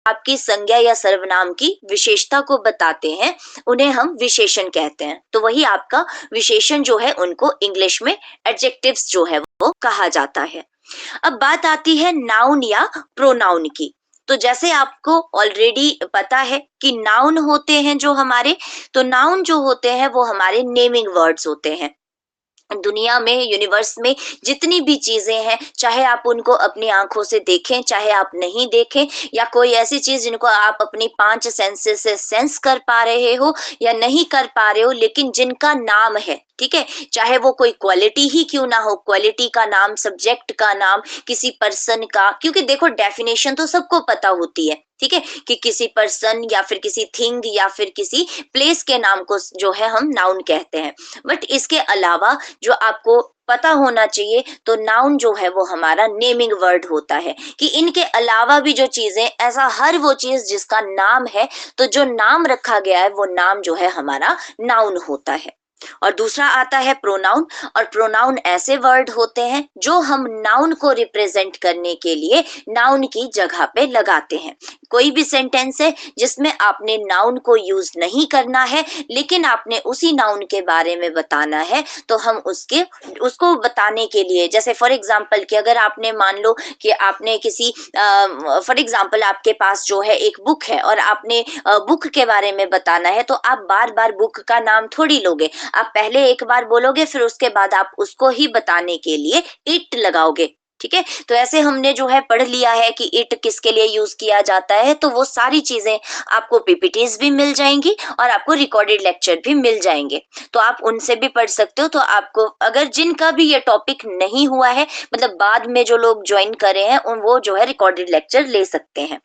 आपकी संज्ञा या सर्वनाम की विशेषता को बताते हैं उन्हें हम विशेषण कहते हैं। तो वही आपका विशेषण जो है उनको इंग्लिश में एडजेक्टिव्स जो है वो कहा जाता है। अब बात आती है नाउन या प्रोनाउन की। तो जैसे आपको ऑलरेडी पता है कि नाउन होते हैं जो हमारे, तो नाउन जो होते हैं वो हमारे नेमिंग वर्ड्स होते हैं। दुनिया में, यूनिवर्स में जितनी भी चीजें हैं, चाहे आप उनको अपनी आंखों से देखें चाहे आप नहीं देखें, या कोई ऐसी चीज जिनको आप अपनी 5 सेंसेस से सेंस कर पा रहे हो या नहीं कर पा रहे हो, लेकिन जिनका नाम है, ठीक है, चाहे वो कोई क्वालिटी ही क्यों ना हो, क्वालिटी का नाम, सब्जेक्ट का नाम, किसी पर्सन का, क्योंकि देखो डेफिनेशन तो सबको पता होती है, ठीक है, कि किसी पर्सन या फिर किसी थिंग या फिर किसी प्लेस के नाम को जो है हम नाउन कहते हैं। बट इसके अलावा जो आपको पता होना चाहिए, तो नाउन जो है वो हमारा नेमिंग वर्ड होता है, कि इनके अलावा भी जो चीजें, ऐसा हर वो चीज जिसका नाम है, तो जो नाम रखा गया है वो नाम जो है हमारा नाउन होता है। और दूसरा आता है प्रोनाउन। और प्रोनाउन ऐसे वर्ड होते हैं जो हम नाउन को रिप्रेजेंट करने के लिए नाउन की जगह पे लगाते हैं। कोई भी सेंटेंस है जिसमें आपने नाउन को यूज नहीं करना है, लेकिन आपने उसी नाउन के बारे में बताना है, तो हम उसको बताने के लिए, जैसे फॉर एग्जाम्पल कि अगर आपने मान लो कि आपने किसी, फॉर एग्जाम्पल आपके पास जो है एक बुक है और आपने बुक के बारे में बताना है, तो आप बार बार बुक का नाम थोड़ी लोगे, आप पहले एक बार बोलोगे, फिर उसके बाद आप उसको ही बताने के लिए इट लगाओगे, ठीक है। तो ऐसे हमने जो है पढ़ लिया है कि इट किसके लिए यूज किया जाता है, तो वो सारी चीजें आपको पीपीटीज भी मिल जाएंगी और आपको रिकॉर्डेड लेक्चर भी मिल जाएंगे, तो आप उनसे भी पढ़ सकते हो। तो आपको अगर जिनका भी ये टॉपिक नहीं हुआ है, मतलब बाद में जो लोग ज्वाइन करे हैं, उन वो जो है रिकॉर्डेड लेक्चर ले सकते हैं।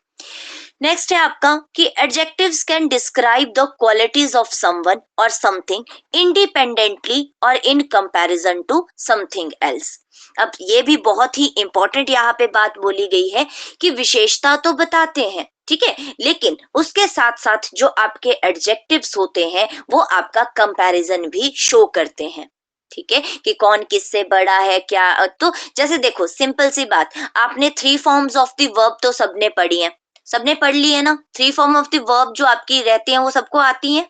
नेक्स्ट है आपका कि adjectives can describe the qualities of someone और समथिंग इंडिपेंडेंटली और in comparison to something else. अब ये भी बहुत ही इंपॉर्टेंट यहाँ पे बात बोली गई है कि विशेषता तो बताते हैं, ठीक है, लेकिन उसके साथ साथ जो आपके एडजेक्टिव्स होते हैं वो आपका कंपैरिजन भी शो करते हैं, ठीक है, कि कौन किससे बड़ा है क्या। तो जैसे देखो सिंपल सी बात, आपने 3 फॉर्म्स ऑफ द वर्ब तो सबने पढ़ी है, सबने पढ़ ली है ना, 3 फॉर्म ऑफ द वर्ब जो आपकी रहती हैं वो सबको आती हैं।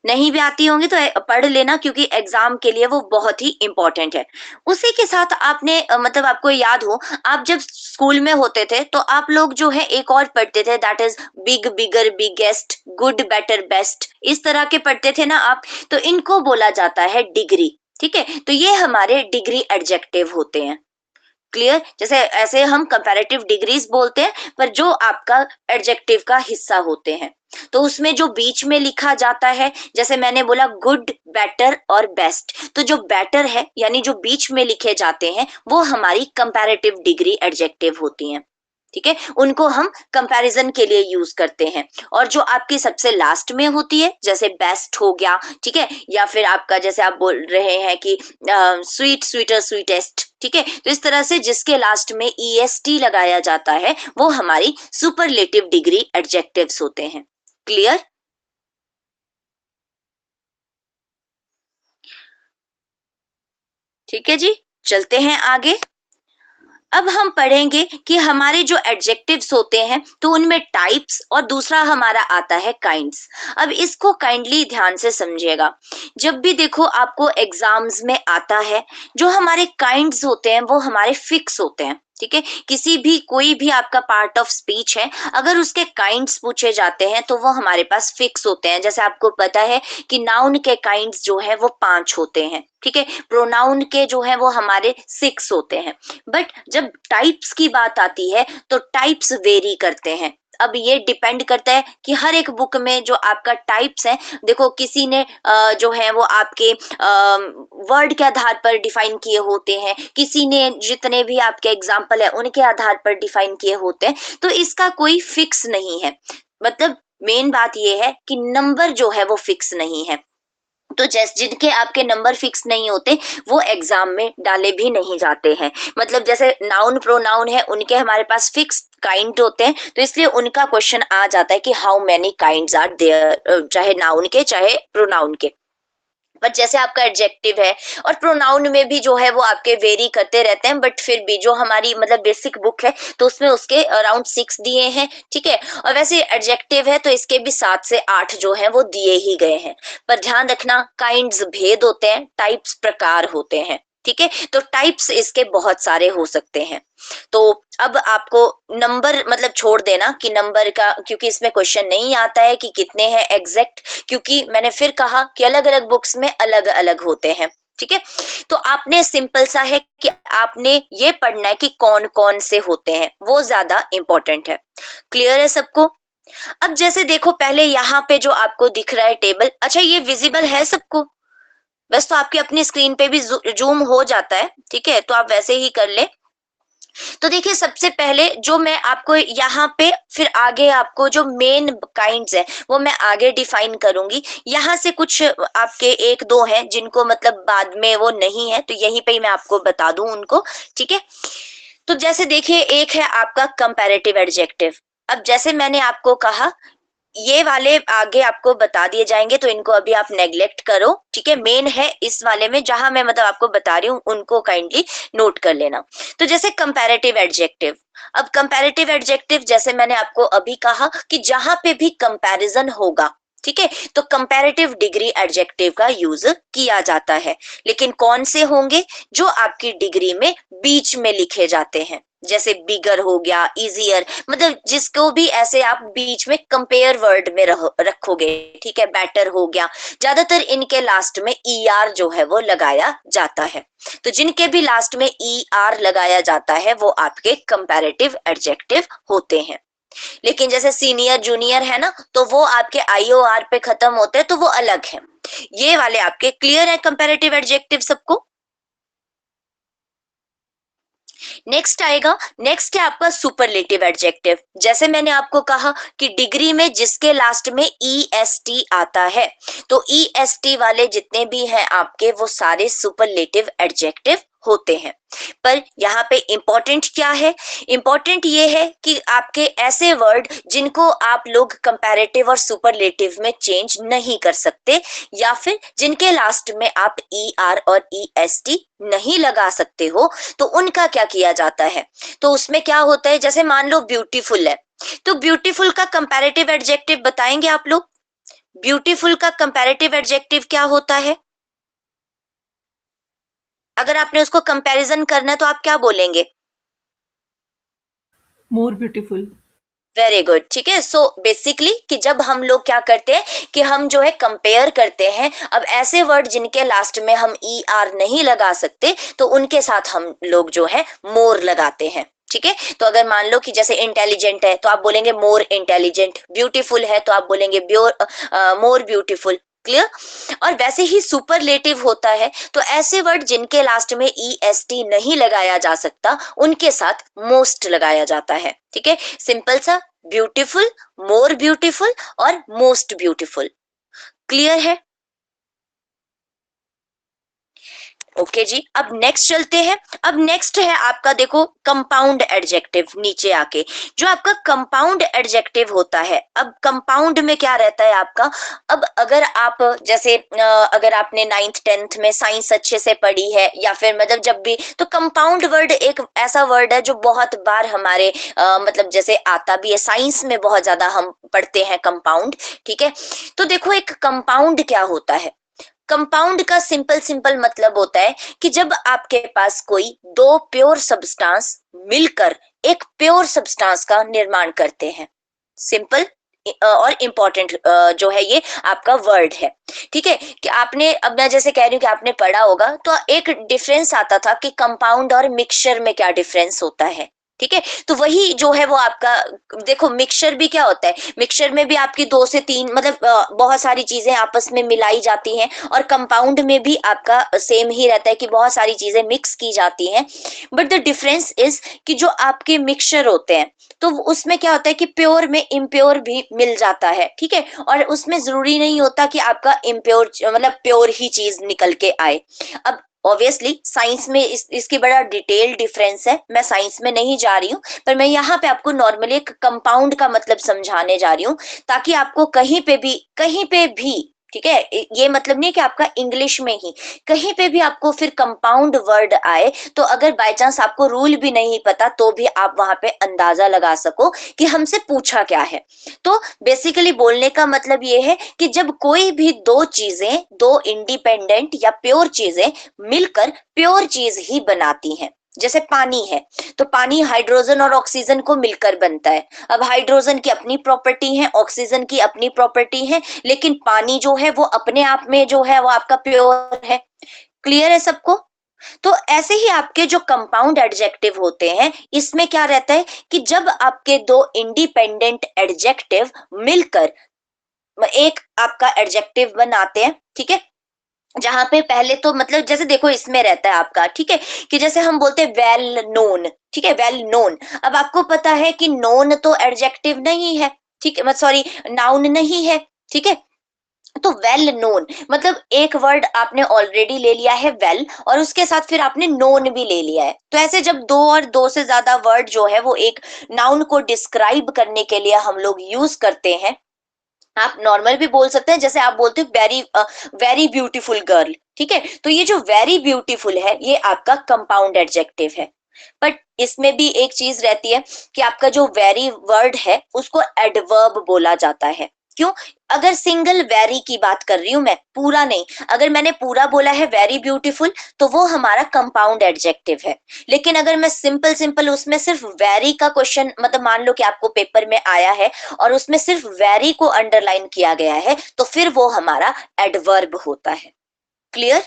नहीं भी आती होंगी तो पढ़ लेना, क्योंकि एग्जाम के लिए वो बहुत ही इंपॉर्टेंट है। उसी के साथ आपने मतलब आपको याद हो, आप जब स्कूल में होते थे तो आप लोग जो है एक और पढ़ते थे, that is big, bigger, biggest, good, better, best, इस तरह के पढ़ते थे ना आप। तो इनको बोला जाता है डिग्री, ठीक है। तो ये हमारे डिग्री एडजेक्टिव होते हैं। क्लियर? जैसे ऐसे हम कंपैरेटिव डिग्रीज बोलते हैं, पर जो आपका एडजेक्टिव का हिस्सा होते हैं, तो उसमें जो बीच में लिखा जाता है, जैसे मैंने बोला गुड, बेटर और बेस्ट, तो जो बेटर है यानी जो बीच में लिखे जाते हैं वो हमारी कंपैरेटिव डिग्री एडजेक्टिव होती हैं, ठीक है, उनको हम कंपैरिजन के लिए यूज करते हैं। और जो आपकी सबसे लास्ट में होती है, जैसे बेस्ट हो गया, ठीक है, या फिर आपका जैसे आप बोल रहे हैं कि स्वीट, स्वीटर, स्वीटेस्ट, ठीक है, तो इस तरह से जिसके लास्ट में ईएसटी लगाया जाता है वो हमारी सुपरलेटिव डिग्री एडजेक्टिव्स होते हैं। क्लियर? ठीक है जी, चलते हैं आगे। अब हम पढ़ेंगे कि हमारे जो एडजेक्टिव्स होते हैं तो उनमें टाइप्स और दूसरा हमारा आता है काइंड्स। अब इसको काइंडली ध्यान से समझिएगा। जब भी देखो आपको एग्जाम्स में आता है, जो हमारे काइंड्स होते हैं वो हमारे फिक्स होते हैं, ठीक है। किसी भी, कोई भी आपका पार्ट ऑफ स्पीच है, अगर उसके काइंड्स पूछे जाते हैं तो वो हमारे पास फिक्स होते हैं। जैसे आपको पता है कि नाउन के काइंड्स जो है वो 5 होते हैं, ठीक है, प्रोनाउन के जो है वो हमारे 6 होते हैं। बट जब टाइप्स की बात आती है तो टाइप्स वेरी करते हैं। अब ये डिपेंड करता है कि हर एक बुक में जो आपका टाइप्स है, देखो किसी ने जो है वो आपके वर्ड के आधार पर डिफाइन किए होते हैं, किसी ने जितने भी आपके एग्जाम्पल है उनके आधार पर डिफाइन किए होते हैं, तो इसका कोई फिक्स नहीं है। मतलब मेन बात ये है कि नंबर जो है वो फिक्स नहीं है। तो जैसे जिनके आपके नंबर फिक्स नहीं होते वो एग्जाम में डाले भी नहीं जाते हैं। मतलब जैसे नाउन प्रोनाउन है, उनके हमारे पास फिक्स काइंड होते हैं, तो इसलिए उनका क्वेश्चन आ जाता है कि how many kinds are there, चाहे नाउन के चाहे प्रोनाउन के। बट जैसे आपका एडजेक्टिव है और प्रोनाउन में भी जो है वो आपके वेरी करते रहते हैं, बट फिर भी जो हमारी मतलब बेसिक बुक है तो उसमें उसके अराउंड 6 दिए हैं, ठीक है। और वैसे एडजेक्टिव है तो इसके भी 7 से 8 जो है वो दिए ही गए हैं। पर ध्यान रखना, काइंड्स भेद होते हैं, टाइप्स प्रकार होते हैं, ठीक है। तो टाइप्स इसके बहुत सारे हो सकते हैं। तो अब आपको नंबर मतलब छोड़ देना कि नंबर का, क्योंकि इसमें क्वेश्चन नहीं आता है कि कितने हैं एग्जैक्ट, क्योंकि मैंने फिर कहा कि अलग अलग बुक्स में अलग अलग होते हैं, ठीक है। तो आपने सिंपल सा है कि आपने ये पढ़ना है कि कौन कौन से होते हैं, वो ज्यादा इंपॉर्टेंट है। क्लियर है सबको? अब जैसे देखो, पहले यहाँ पे जो आपको दिख रहा है टेबल, अच्छा ये विजिबल है सबको? बस तो आपकी अपनी स्क्रीन पे भी जूम हो जाता है, ठीक है, तो आप वैसे ही कर ले। तो देखिए, सबसे पहले जो मैं आपको यहाँ पे फिर आगे आपको जो मेन काइंड्स है वो मैं आगे डिफाइन करूंगी। यहाँ से कुछ आपके एक दो हैं जिनको मतलब बाद में वो नहीं है, तो यहीं पे ही मैं आपको बता दूं उनको, ठीक है। तो जैसे देखिए, एक है आपका कंपैरेटिव एडजेक्टिव। अब जैसे मैंने आपको कहा, ये वाले आगे आपको बता दिए जाएंगे तो इनको अभी आप नेग्लेक्ट करो, ठीक है। मेन है इस वाले में जहां मैं मतलब आपको बता रही हूँ, उनको काइंडली नोट कर लेना। तो जैसे कंपैरेटिव एडजेक्टिव, अब कंपैरेटिव एडजेक्टिव जैसे मैंने आपको अभी कहा कि जहां पे भी कंपैरिजन होगा, ठीक है, तो कंपैरेटिव डिग्री एडजेक्टिव का यूज किया जाता है। लेकिन कौन से होंगे? जो आपकी डिग्री में बीच में लिखे जाते हैं, जैसे बिगर हो गया, इजियर, मतलब जिसको भी ऐसे आप बीच में कंपेयर वर्ड में रखोगे, ठीक है, बेटर हो गया, ज्यादातर इनके लास्ट में ई आर जो है वो लगाया जाता है। तो जिनके भी लास्ट में ई आर लगाया जाता है वो आपके कंपैरेटिव एडजेक्टिव होते हैं। लेकिन जैसे सीनियर जूनियर है ना, तो वो आपके आईओआर पे खत्म होते हैं, तो वो अलग है। ये वाले आपके क्लियर है कंपैरेटिव एडजेक्टिव सबको? नेक्स्ट आएगा, नेक्स्ट है आपका सुपरलेटिव एडजेक्टिव। जैसे मैंने आपको कहा कि डिग्री में जिसके लास्ट में ई एस टी आता है, तो ई एस टी वाले जितने भी हैं आपके, वो सारे सुपरलेटिव एडजेक्टिव होते हैं। पर यहाँ पे इंपॉर्टेंट क्या है? इंपॉर्टेंट ये है कि आपके ऐसे वर्ड जिनको आप लोग कंपैरेटिव और सुपरलेटिव में चेंज नहीं कर सकते, या फिर जिनके लास्ट में आप ई आर और ई एस टी नहीं लगा सकते हो, तो उनका क्या किया जाता है? तो उसमें क्या होता है, जैसे मान लो ब्यूटीफुल है, तो ब्यूटीफुल का कंपैरेटिव एडजेक्टिव बताएंगे आप लोग? ब्यूटीफुल का कंपैरेटिव एडजेक्टिव क्या होता है? अगर आपने उसको कंपैरिजन करना है तो आप क्या बोलेंगे? More beautiful. वेरी गुड, ठीक है। सो बेसिकली कि जब हम लोग क्या करते हैं कि हम जो है कंपेयर करते हैं, अब ऐसे वर्ड जिनके लास्ट में हम ई आर नहीं लगा सकते, तो उनके साथ हम लोग जो है मोर लगाते हैं, ठीक है। तो अगर मान लो कि जैसे इंटेलिजेंट है तो आप बोलेंगे मोर इंटेलिजेंट, ब्यूटीफुल है तो आप बोलेंगे मोर ब्यूटीफुल। क्लियर? और वैसे ही सुपरलेटिव होता है, तो ऐसे वर्ड जिनके लास्ट में ई एस टी नहीं लगाया जा सकता, उनके साथ मोस्ट लगाया जाता है, ठीक है। सिंपल सा, ब्यूटीफुल, मोर ब्यूटीफुल और मोस्ट ब्यूटीफुल। क्लियर है? ओके जी, अब नेक्स्ट चलते हैं। अब नेक्स्ट है आपका, देखो, कंपाउंड एडजेक्टिव नीचे आके। जो आपका कंपाउंड एडजेक्टिव होता है, अब कंपाउंड में क्या रहता है आपका? अब अगर आप जैसे अगर आपने 9th 10th में साइंस अच्छे से पढ़ी है, या फिर मतलब जब भी, तो कंपाउंड वर्ड एक ऐसा वर्ड है जो बहुत बार हमारे मतलब जैसे आता भी है, साइंस में बहुत ज्यादा हम पढ़ते हैं कंपाउंड, ठीक है। तो देखो, एक कंपाउंड क्या होता है? कंपाउंड का सिंपल सिंपल मतलब होता है कि जब आपके पास कोई दो प्योर सब्सटेंस मिलकर एक प्योर सब्सटेंस का निर्माण करते हैं। सिंपल और इम्पोर्टेंट जो है ये आपका वर्ड है, ठीक है। कि आपने, अब मैं जैसे कह रही हूँ कि आपने पढ़ा होगा, तो एक डिफरेंस आता था कि कंपाउंड और मिक्सचर में क्या डिफरेंस होता है, ठीक है। तो वही जो है वो आपका, देखो, मिक्सचर भी क्या होता है, मिक्सचर में भी आपकी 2 से 3 मतलब बहुत सारी चीजें आपस में मिलाई जाती हैं, और कंपाउंड में भी आपका सेम ही रहता है कि बहुत सारी चीजें मिक्स की जाती हैं। बट द डिफरेंस इज कि जो आपके मिक्सचर होते हैं, तो उसमें क्या होता है कि प्योर में इम्प्योर भी मिल जाता है, ठीक है। और उसमें जरूरी नहीं होता कि आपका इम्प्योर मतलब प्योर ही चीज निकल के आए। अब ऑब्वियसली साइंस में इसकी बड़ा डिटेल डिफरेंस है, मैं साइंस में नहीं जा रही हूँ, पर मैं यहाँ पे आपको नॉर्मली एक कंपाउंड का मतलब समझाने जा रही हूँ, ताकि आपको कहीं पे भी ठीक है, ये मतलब नहीं कि आपका इंग्लिश में ही, कहीं पे भी आपको फिर कंपाउंड वर्ड आए तो अगर बाय चांस आपको रूल भी नहीं पता तो भी आप वहां पे अंदाजा लगा सको कि हमसे पूछा क्या है। तो बेसिकली बोलने का मतलब ये है कि जब कोई भी दो चीजें, दो इंडिपेंडेंट या प्योर चीजें मिलकर प्योर चीज ही बनाती हैं, जैसे पानी है तो पानी हाइड्रोजन और ऑक्सीजन को मिलकर बनता है। अब हाइड्रोजन की अपनी प्रॉपर्टी है, ऑक्सीजन की अपनी प्रॉपर्टी है, लेकिन पानी जो है वो अपने आप में जो है वो आपका प्योर है। क्लियर है सबको? तो ऐसे ही आपके जो कंपाउंड एडजेक्टिव होते हैं, इसमें क्या रहता है कि जब आपके दो इंडिपेंडेंट एडजेक्टिव मिलकर एक आपका एडजेक्टिव बनाते हैं, ठीक है, जहां पे पहले तो मतलब जैसे देखो इसमें रहता है आपका, ठीक है, कि जैसे हम बोलते हैं वेल नोन, ठीक है, वेल नोन। अब आपको पता है कि नोन तो एडजेक्टिव नहीं है, ठीक है, सॉरी, नाउन नहीं है, ठीक है। तो वेल नोन मतलब एक वर्ड आपने ऑलरेडी ले लिया है वेल, और उसके साथ फिर आपने नोन भी ले लिया है। तो ऐसे जब दो और दो से ज्यादा वर्ड जो है वो एक नाउन को डिस्क्राइब करने के लिए हम लोग यूज करते हैं। आप नॉर्मल भी बोल सकते हैं, जैसे आप बोलते हो वेरी वेरी ब्यूटीफुल गर्ल, ठीक है, तो ये जो वेरी ब्यूटीफुल है ये आपका कंपाउंड एडजेक्टिव है। बट इसमें भी एक चीज रहती है कि आपका जो वेरी वर्ड है उसको एडवर्ब बोला जाता है। क्यों? अगर सिंगल वेरी की बात कर रही हूं मैं, पूरा नहीं, अगर मैंने पूरा बोला है वेरी ब्यूटीफुल तो वो हमारा कंपाउंड एडजेक्टिव है। लेकिन अगर मैं सिंपल सिंपल उसमें सिर्फ वेरी का क्वेश्चन, मतलब मान लो कि आपको पेपर में आया है और उसमें सिर्फ वेरी को अंडरलाइन किया गया है, तो फिर वो हमारा एडवर्ब होता है। क्लियर?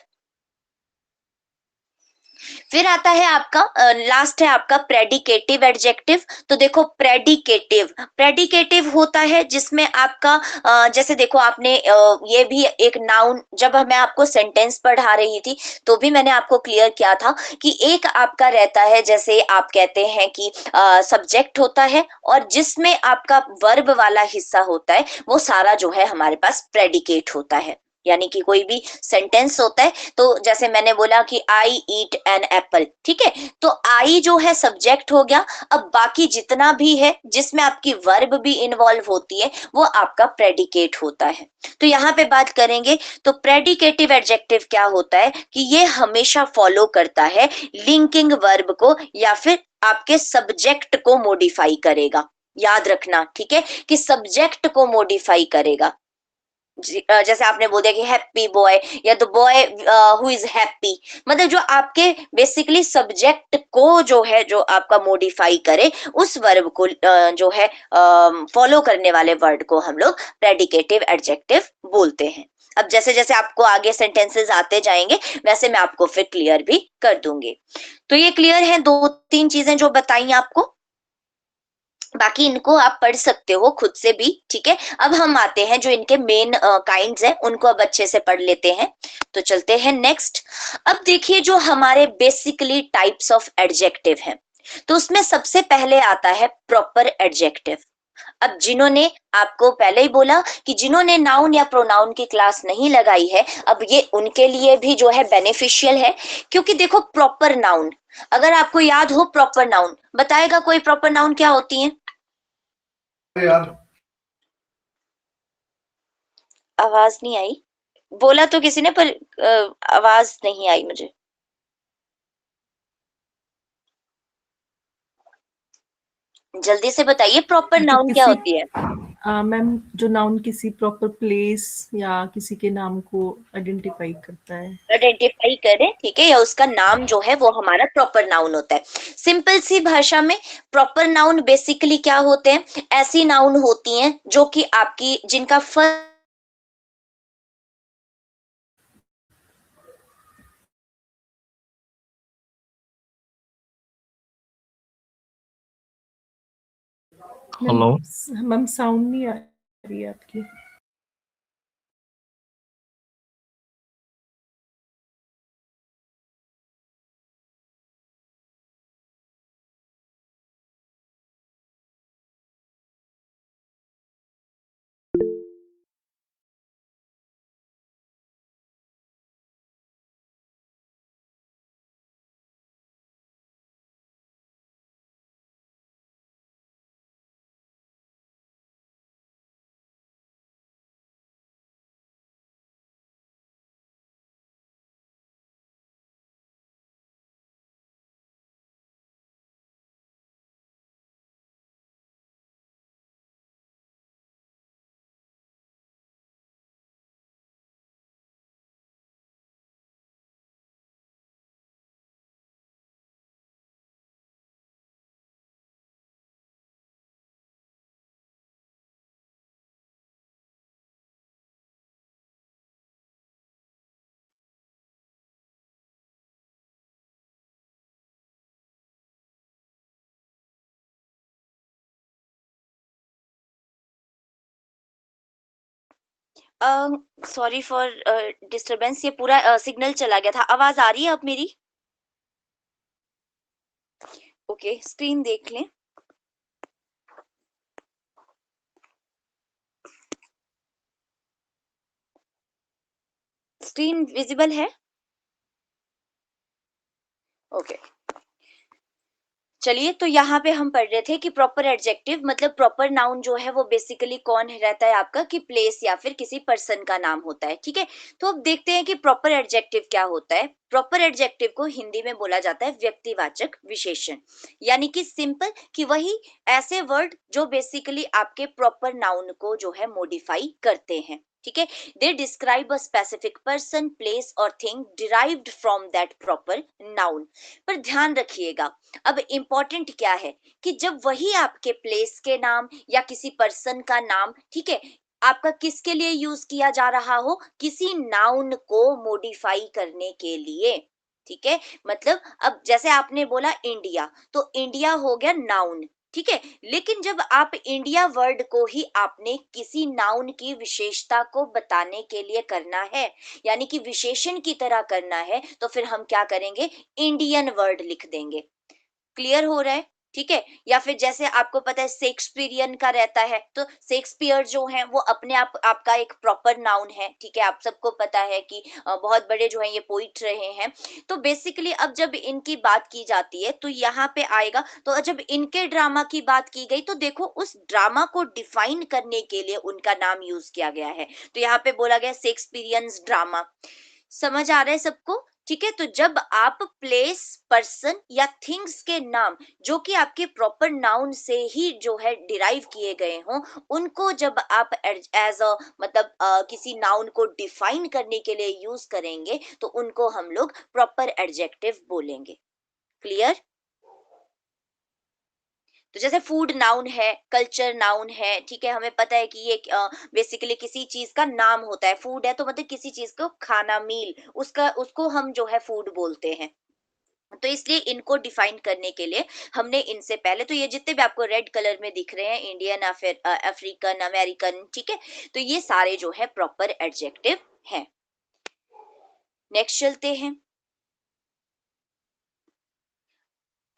फिर आता है आपका लास्ट है आपका प्रेडिकेटिव एडजेक्टिव। तो देखो प्रेडिकेटिव, प्रेडिकेटिव होता है जिसमें आपका जैसे देखो आपने ये भी एक नाउन, जब मैं आपको सेंटेंस पढ़ा रही थी तो भी मैंने आपको क्लियर किया था कि एक आपका रहता है, जैसे आप कहते हैं कि सब्जेक्ट होता है और जिसमें आपका वर्ब वाला हिस्सा होता है वो सारा जो है हमारे पास प्रेडिकेट होता है। यानी कि कोई भी सेंटेंस होता है तो जैसे मैंने बोला कि आई ईट एन एप्पल, ठीक है, तो आई जो है सब्जेक्ट हो गया। अब बाकी जितना भी है जिसमें आपकी वर्ब भी इन्वॉल्व होती है वो आपका प्रेडिकेट होता है। तो यहाँ पे बात करेंगे तो प्रेडिकेटिव एडजेक्टिव क्या होता है कि ये हमेशा फॉलो करता है लिंकिंग वर्ब को या फिर आपके सब्जेक्ट को मॉडिफाई करेगा। याद रखना, ठीक है, कि सब्जेक्ट को मॉडिफाई करेगा। जैसे आपने बोल दिया कि हैप्पी बॉय या the boy who is happy, मतलब जो आपके बेसिकली सब्जेक्ट को जो है जो आपका मॉडिफाई करे उस वर्ब को जो है फॉलो करने वाले वर्ड को हम लोग प्रेडिकेटिव एडजेक्टिव बोलते हैं। अब जैसे जैसे आपको आगे सेंटेंसेस आते जाएंगे वैसे मैं आपको फिर क्लियर भी कर दूंगी। तो ये क्लियर है दो तीन चीजें जो बताई आपको, बाकी इनको आप पढ़ सकते हो खुद से भी, ठीक है। अब हम आते हैं जो इनके मेन काइंड्स हैं उनको अब अच्छे से पढ़ लेते हैं। तो चलते हैं नेक्स्ट। अब देखिए जो हमारे बेसिकली टाइप्स ऑफ एडजेक्टिव हैं, तो उसमें सबसे पहले आता है प्रॉपर एडजेक्टिव। अब जिन्होंने, आपको पहले ही बोला कि जिन्होंने नाउन या प्रोनाउन की क्लास नहीं लगाई है, अब ये उनके लिए भी जो है बेनिफिशियल है। क्योंकि देखो प्रॉपर नाउन, अगर आपको याद हो प्रॉपर नाउन बताएगा कोई, प्रॉपर नाउन क्या होती है? यार आवाज नहीं आई, बोला तो किसी ने पर आवाज नहीं आई मुझे। जल्दी से बताइए प्रॉपर जो नाउन क्या किसी होती है? मैम जो नाउन किसी प्रॉपर प्लेस या किसी के नाम को आइडेंटिफाई करता है। आइडेंटिफाई करें, ठीक है, या उसका नाम जो है वो हमारा प्रॉपर नाउन होता है। सिंपल सी भाषा में प्रॉपर नाउन बेसिकली क्या होते हैं? ऐसी नाउन होती हैं जो कि आपकी जिनका first ma'am hello. Ma'am sound नहीं आ रही है आपकी। सॉरी फॉर डिस्टरबेंस, ये पूरा सिग्नल चला गया था। आवाज आ रही है अब मेरी? ओके, स्क्रीन देख लें। स्क्रीन विजिबल है? ओके, चलिए, तो यहाँ पे हम पढ़ रहे थे कि प्रॉपर एडजेक्टिव मतलब प्रॉपर नाउन जो है वो बेसिकली कौन रहता है आपका, कि प्लेस या फिर किसी पर्सन का नाम होता है, ठीक है। तो अब देखते हैं कि प्रॉपर एडजेक्टिव क्या होता है। प्रॉपर एडजेक्टिव को हिंदी में बोला जाता है व्यक्तिवाचक विशेषण, यानी कि सिंपल कि वही ऐसे वर्ड जो बेसिकली आपके प्रॉपर नाउन को जो है मॉडिफाई करते हैं, ठीक है। They describe a specific person, place और thing derived from that proper noun. पर ध्यान रखिएगा, अब इम्पोर्टेंट क्या है कि जब वही आपके प्लेस के नाम या किसी पर्सन का नाम, ठीक है, आपका किसके लिए यूज किया जा रहा हो, किसी नाउन को मॉडिफाई करने के लिए, ठीक है। मतलब अब जैसे आपने बोला इंडिया, तो इंडिया हो गया नाउन, ठीक है। लेकिन जब आप इंडिया वर्ड को ही आपने किसी नाउन की विशेषता को बताने के लिए करना है, यानी कि विशेषण की तरह करना है, तो फिर हम क्या करेंगे, इंडियन वर्ड लिख देंगे। क्लियर हो रहा है? ठीक है। या फिर जैसे आपको पता है शेक्सपियरियन का रहता है, तो शेक्सपियर जो है वो अपने आप आपका एक प्रॉपर नाउन है, ठीक है। आप सबको पता है कि बहुत बड़े जो है ये पोइट रहे हैं। तो बेसिकली अब जब इनकी बात की जाती है तो यहाँ पे आएगा, तो जब इनके ड्रामा की बात की गई तो देखो उस ड्रामा को डिफाइन करने के लिए उनका नाम यूज किया गया है। तो यहाँ पे बोला गया शेक्सपियरियंस ड्रामा। समझ आ रहा है सबको? ठीक है। तो जब आप प्लेस, पर्सन या थिंग्स के नाम जो कि आपके प्रॉपर नाउन से ही जो है डिराइव किए गए हों, उनको जब आप एज अ मतलब किसी नाउन को डिफाइन करने के लिए यूज करेंगे, तो उनको हम लोग प्रॉपर एडजेक्टिव बोलेंगे। क्लियर? तो जैसे फूड नाउन है, कल्चर नाउन है, ठीक है, हमें पता है कि ये बेसिकली किसी चीज का नाम होता है। फूड है तो मतलब किसी चीज को खाना, मील, उसका उसको हम जो है फूड बोलते हैं। तो इसलिए इनको डिफाइन करने के लिए हमने इनसे पहले, तो ये जितने भी आपको रेड कलर में दिख रहे हैं, इंडियन या फिर अफ्रीकन, अमेरिकन, ठीक है, तो ये सारे जो है प्रॉपर एडजेक्टिव हैं। नेक्स्ट चलते हैं।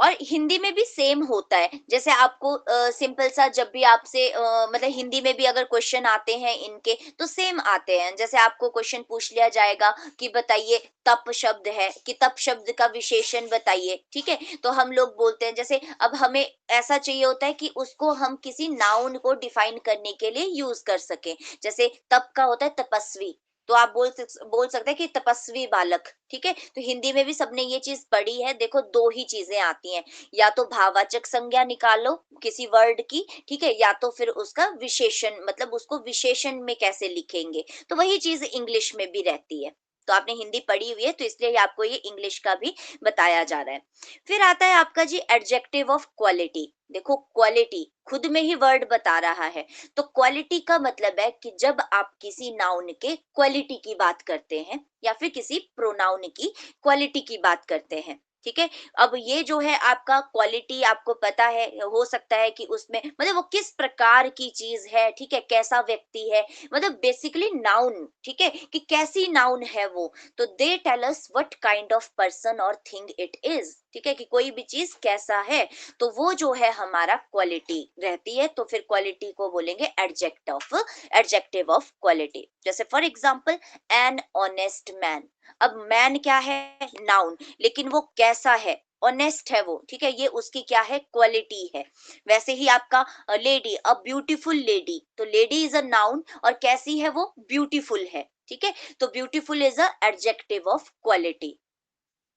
और हिंदी में भी सेम होता है, जैसे आपको सिंपल सा जब भी आपसे मतलब हिंदी में भी अगर क्वेश्चन आते हैं इनके, तो सेम आते हैं। जैसे आपको क्वेश्चन पूछ लिया जाएगा कि बताइए तप शब्द है, कि तप शब्द का विशेषण बताइए, ठीक है। तो हम लोग बोलते हैं, जैसे अब हमें ऐसा चाहिए होता है कि उसको हम किसी नाउन को डिफाइन करने के लिए यूज कर सकें। जैसे तप का होता है तपस्वी, तो आप बोल सकते हैं कि तपस्वी बालक, ठीक है। तो हिंदी में भी सबने ये चीज पढ़ी है। देखो दो ही चीजें आती हैं, या तो भाववाचक संज्ञा निकालो किसी वर्ड की, ठीक है, या तो फिर उसका विशेषण, मतलब उसको विशेषण में कैसे लिखेंगे, तो वही चीज इंग्लिश में भी रहती है। तो आपने हिंदी पढ़ी हुई है, तो इसलिए आपको ये इंग्लिश का भी बताया जा रहा है। फिर आता है आपका जी एडजेक्टिव ऑफ क्वालिटी। देखो क्वालिटी खुद में ही वर्ड बता रहा है। तो क्वालिटी का मतलब है कि जब आप किसी नाउन के क्वालिटी की बात करते हैं या फिर किसी प्रोनाउन की क्वालिटी की बात करते हैं, ठीक है। अब ये जो है आपका क्वालिटी, आपको पता है, हो सकता है कि उसमें मतलब वो किस प्रकार की चीज है, ठीक है, कैसा व्यक्ति है, मतलब बेसिकली नाउन, ठीक है, कि कैसी नाउन है वो। तो they tell us what kind of person और थिंग इट इज, ठीक है, कि कोई भी चीज कैसा है, तो वो जो है हमारा क्वालिटी रहती है। तो फिर क्वालिटी को बोलेंगे एडजेक्टिव ऑफ क्वालिटी। जैसे for example an honest man. अब मैन क्या है, नाउन, लेकिन वो कैसा है, ऑनेस्ट है वो, ठीक है, ये उसकी क्या है, क्वालिटी है। वैसे ही आपका लेडी, अ ब्यूटीफुल लेडी, तो लेडी इज अ नाउन और कैसी है वो, ब्यूटीफुल है, ठीक है। तो beautiful is a adjective of quality.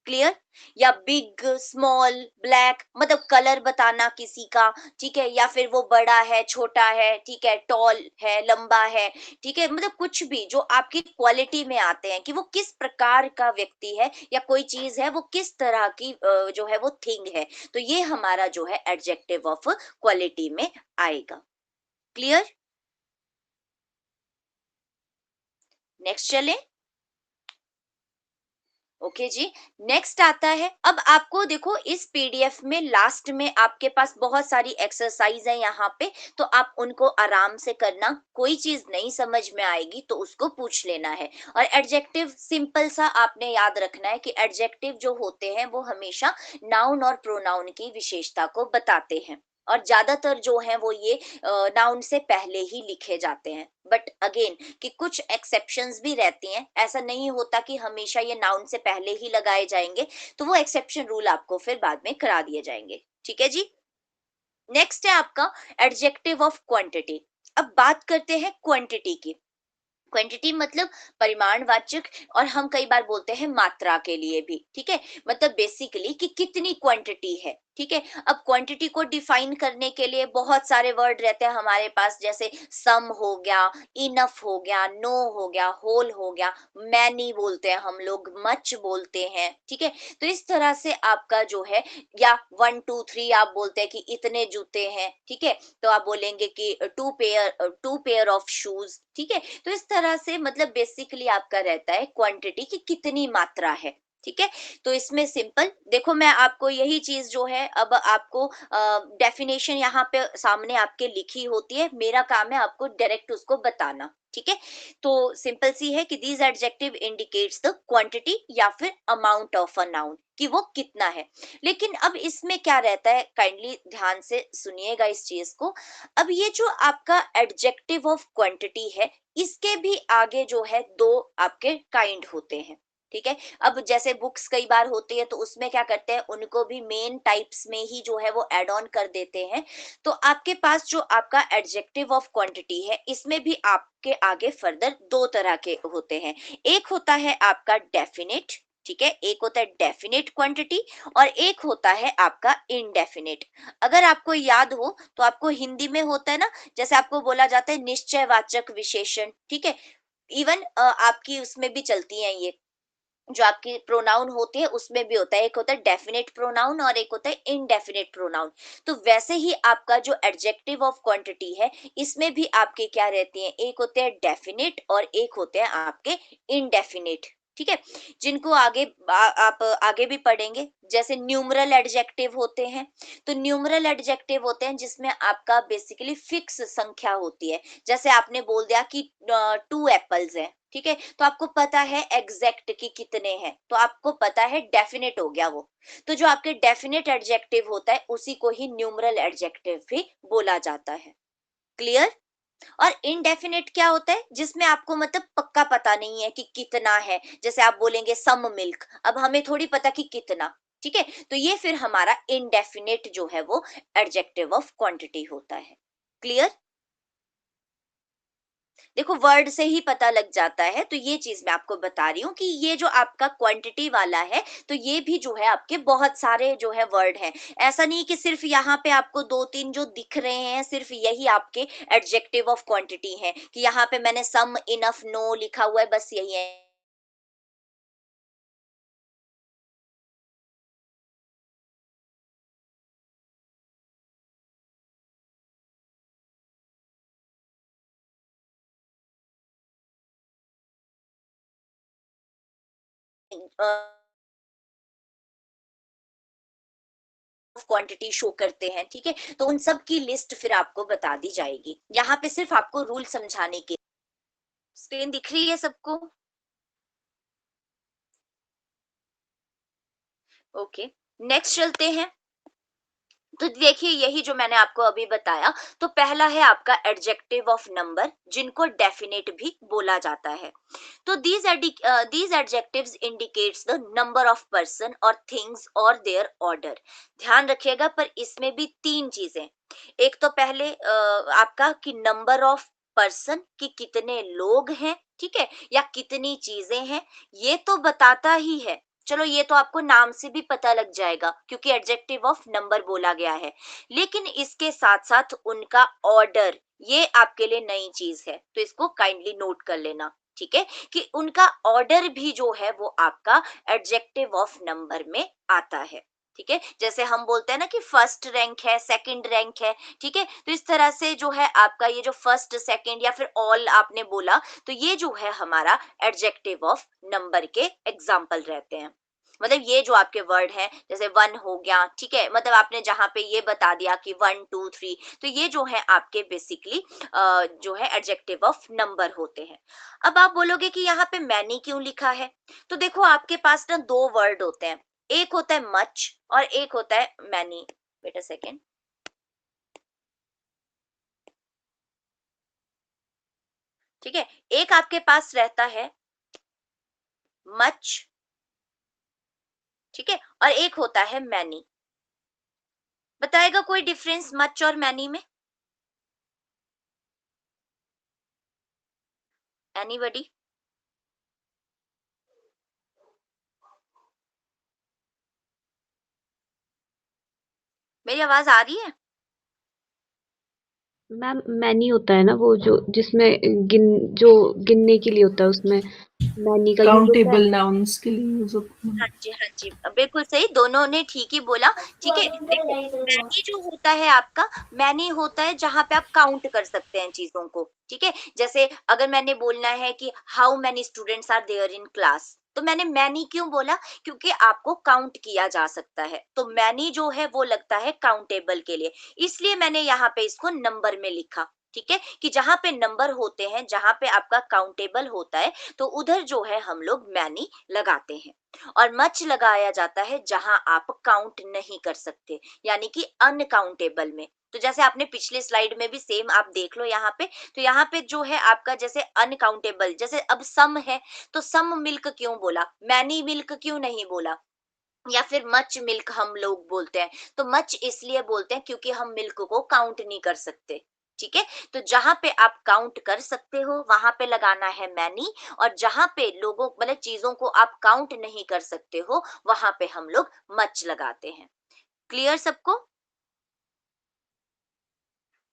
Clear? या बिग, स्मॉल, ब्लैक, मतलब कलर बताना किसी का, ठीक है, या फिर वो बड़ा है, छोटा है, ठीक है, टॉल है, लंबा है, ठीक है, मतलब कुछ भी जो आपकी क्वालिटी में आते हैं कि वो किस प्रकार का व्यक्ति है या कोई चीज है, वो किस तरह की जो है वो थिंग है, तो ये हमारा जो है एडजेक्टिव ऑफ क्वालिटी में आएगा। क्लियर? नेक्स्ट चलें। ओके जी। नेक्स्ट आता है, अब आपको देखो इस पीडीएफ में लास्ट में आपके पास बहुत सारी एक्सरसाइज है यहाँ पे, तो आप उनको आराम से करना, कोई चीज नहीं समझ में आएगी तो उसको पूछ लेना है। और एडजेक्टिव सिंपल सा आपने याद रखना है कि एडजेक्टिव जो होते हैं वो हमेशा नाउन और प्रोनाउन की विशेषता को बताते हैं, और ज्यादातर जो है वो ये नाउन से पहले ही लिखे जाते हैं। बट अगेन कि कुछ एक्सेप्शंस भी रहती हैं, ऐसा नहीं होता कि हमेशा ये नाउन से पहले ही लगाए जाएंगे, तो वो एक्सेप्शन रूल आपको फिर बाद में करा दिए जाएंगे। ठीक है जी। नेक्स्ट है आपका एडजेक्टिव ऑफ क्वांटिटी। अब बात करते हैं क्वांटिटी की। क्वांटिटी मतलब परिमाणवाचक, और हम कई बार बोलते हैं मात्रा के लिए भी, ठीक है। मतलब बेसिकली कि कितनी क्वांटिटी है, ठीक है। अब क्वांटिटी को डिफाइन करने के लिए बहुत सारे वर्ड रहते हैं हमारे पास, जैसे सम हो गया, इनफ हो गया, नो हो गया, होल हो गया, मैनी बोलते हैं हम लोग, मच बोलते हैं, ठीक है। तो इस तरह से आपका जो है, या 1 2 3 आप बोलते हैं कि इतने जूते हैं, ठीक है। तो आप बोलेंगे कि टू पेयर ऑफ शूज, ठीक है। तो इस तरह से मतलब बेसिकली आपका रहता है क्वांटिटी की कितनी मात्रा है, ठीक है। तो इसमें सिंपल देखो, मैं आपको यही चीज जो है, अब आपको डेफिनेशन यहाँ पे सामने आपके लिखी होती है, मेरा काम है आपको डायरेक्ट उसको बताना, ठीक है। तो सिंपल सी है कि these adjective indicates the quantity या फिर अमाउंट ऑफ अ नाउन, कि वो कितना है। लेकिन अब इसमें क्या रहता है, काइंडली ध्यान से सुनिएगा इस चीज को। अब ये जो आपका एडजेक्टिव ऑफ क्वांटिटी है, इसके भी आगे जो है दो आपके काइंड होते हैं, ठीक है। अब जैसे बुक्स कई बार होती है तो उसमें क्या करते हैं, उनको भी मेन टाइप्स में ही जो है वो एड ऑन कर देते हैं। तो आपके पास जो आपका एडजेक्टिव ऑफ क्वांटिटी है, इसमें भी आपके आगे फर्दर दो तरह के होते हैं। एक होता है आपका डेफिनेट, ठीक है, एक होता है डेफिनेट क्वांटिटी, और एक होता है आपका इनडेफिनेट। अगर आपको याद हो तो आपको हिंदी में होता है ना, जैसे आपको बोला जाता है निश्चयवाचक विशेषण, ठीक है। इवन आपकी उसमें भी चलती हैं ये, जो आपकी प्रोनाउन होती है उसमें भी होता है, एक होता है डेफिनेट प्रोनाउन और एक होता है इनडेफिनेट प्रोनाउन। तो वैसे ही आपका जो एडजेक्टिव ऑफ क्वांटिटी है, इसमें भी आपके क्या रहती हैं, एक होते हैं डेफिनेट और एक होते हैं आपके इनडेफिनेट, ठीक है। जिनको आप आगे भी पढ़ेंगे। जैसे न्यूमरल एडजेक्टिव होते हैं, तो न्यूमरल एडजेक्टिव होते हैं जिसमें आपका बेसिकली फिक्स संख्या होती है। जैसे आपने बोल दिया कि 2 एप्पल्स हैं, ठीक है, तो आपको पता है एग्जैक्ट कि कितने हैं, तो आपको पता है डेफिनेट हो गया वो। तो जो आपके डेफिनेट एडजेक्टिव होता है उसी को ही न्यूमरल एडजेक्टिव भी बोला जाता है। क्लियर। और इनडेफिनेट क्या होता है, जिसमें आपको मतलब पक्का पता नहीं है कि कितना है। जैसे आप बोलेंगे सम मिल्क, अब हमें थोड़ी पता कि कितना, ठीक है। तो ये फिर हमारा इनडेफिनेट जो है वो एडजेक्टिव ऑफ क्वांटिटी होता है। क्लियर। देखो वर्ड से ही पता लग जाता है, तो ये चीज मैं आपको बता रही हूँ कि ये जो आपका क्वांटिटी वाला है, तो ये भी जो है आपके बहुत सारे जो है वर्ड हैं। ऐसा नहीं कि सिर्फ यहाँ पे आपको 2 3 जो दिख रहे हैं सिर्फ यही आपके एडजेक्टिव ऑफ क्वांटिटी हैं, कि यहाँ पे मैंने सम इनफ नो लिखा हुआ है, बस यही है। क्वांटिटी शो करते हैं, ठीक है। तो उन सब की लिस्ट फिर आपको बता दी जाएगी, यहाँ पे सिर्फ आपको रूल समझाने के। स्क्रीन दिख रही है सबको? ओके। नेक्स्ट चलते हैं। तो देखिए यही जो मैंने आपको अभी बताया, तो पहला है आपका एडजेक्टिव ऑफ नंबर, जिनको डेफिनेट भी बोला जाता है। तो these adjectives indicates the number of person और थिंग्स और देयर ऑर्डर। ध्यान रखिएगा, पर इसमें भी 3 चीजें। एक तो पहले आपका कि नंबर ऑफ पर्सन, कि कितने लोग हैं, ठीक है, या कितनी चीजें हैं, ये तो बताता ही है। चलो ये तो आपको नाम से भी पता लग जाएगा क्योंकि एडजेक्टिव ऑफ नंबर बोला गया है। लेकिन इसके साथ साथ उनका ऑर्डर, ये आपके लिए नई चीज है, तो इसको काइंडली नोट कर लेना, ठीक है। कि उनका ऑर्डर भी जो है वो आपका एडजेक्टिव ऑफ नंबर में आता है। ठीक है, जैसे हम बोलते हैं ना कि फर्स्ट रैंक है, सेकंड रैंक है, ठीक है, तो इस तरह से जो है आपका ये जो फर्स्ट सेकंड या फिर ऑल आपने बोला, तो ये जो है हमारा एडजेक्टिव ऑफ नंबर के एग्जाम्पल रहते हैं। मतलब ये जो आपके वर्ड हैं, जैसे वन हो गया, ठीक है, मतलब आपने जहां पे ये बता दिया कि वन टू थ्री, तो ये जो है आपके बेसिकली जो है एडजेक्टिव ऑफ नंबर होते हैं। अब आप बोलोगे कि यहाँ पे मैनी क्यों लिखा है, तो देखो आपके पास ना दो वर्ड होते हैं, एक होता है मच और एक होता है मैनी। वेट अ सेकेंड, ठीक है, एक आपके पास रहता है मच, ठीक है, और एक होता है मैनी। बताएगा कोई डिफरेंस मच और मैनी में? एनीबडी? मेरी आवाज आ रही है? मैम मैनी होता है ना वो जो जिसमें गिन जो गिनने के लिए होता है उसमें मैनी का यूज होता है। काउंटेबल नाउन्स के लिए यूज होता है। हाँ जी, हाँ जी, बिल्कुल सही, दोनों ने ठीक ही बोला। ठीक है, देखो मैनी जो होता है आपका, मैनी होता है जहां पे आप काउंट कर सकते हैं चीजों को, ठीक है, जैसे अगर मैंने बोलना है कि how many students are there in class, तो मैंने मैनी क्यों बोला, क्योंकि आपको काउंट किया जा सकता है, तो मैनी जो है वो लगता है काउंटेबल के लिए, इसलिए मैंने यहाँ पे इसको नंबर में लिखा। ठीक है, कि जहां पे नंबर होते हैं, जहां पे आपका काउंटेबल होता है, तो उधर जो है हम लोग मैनी लगाते हैं। और मच लगाया जाता है जहां आप काउंट नहीं कर सकते, यानी कि अनकाउंटेबल में। तो जैसे आपने पिछले स्लाइड में भी सेम आप देख लो यहाँ पे, तो यहाँ पे जो है आपका जैसे अनकाउंटेबल, जैसे अब सम है, तो सम मिल्क क्यों बोला, मैनी मिल्क क्यों नहीं बोला, या फिर मच मिल्क हम लोग बोलते हैं, तो मच इसलिए बोलते हैं क्योंकि हम मिल्क को काउंट नहीं कर सकते। ठीक है, तो जहां पे आप काउंट कर सकते हो वहां पे लगाना है मैनी, और जहां पे लोगों मतलब चीजों को आप काउंट नहीं कर सकते हो वहां पे हम लोग मच लगाते हैं। क्लियर सबको?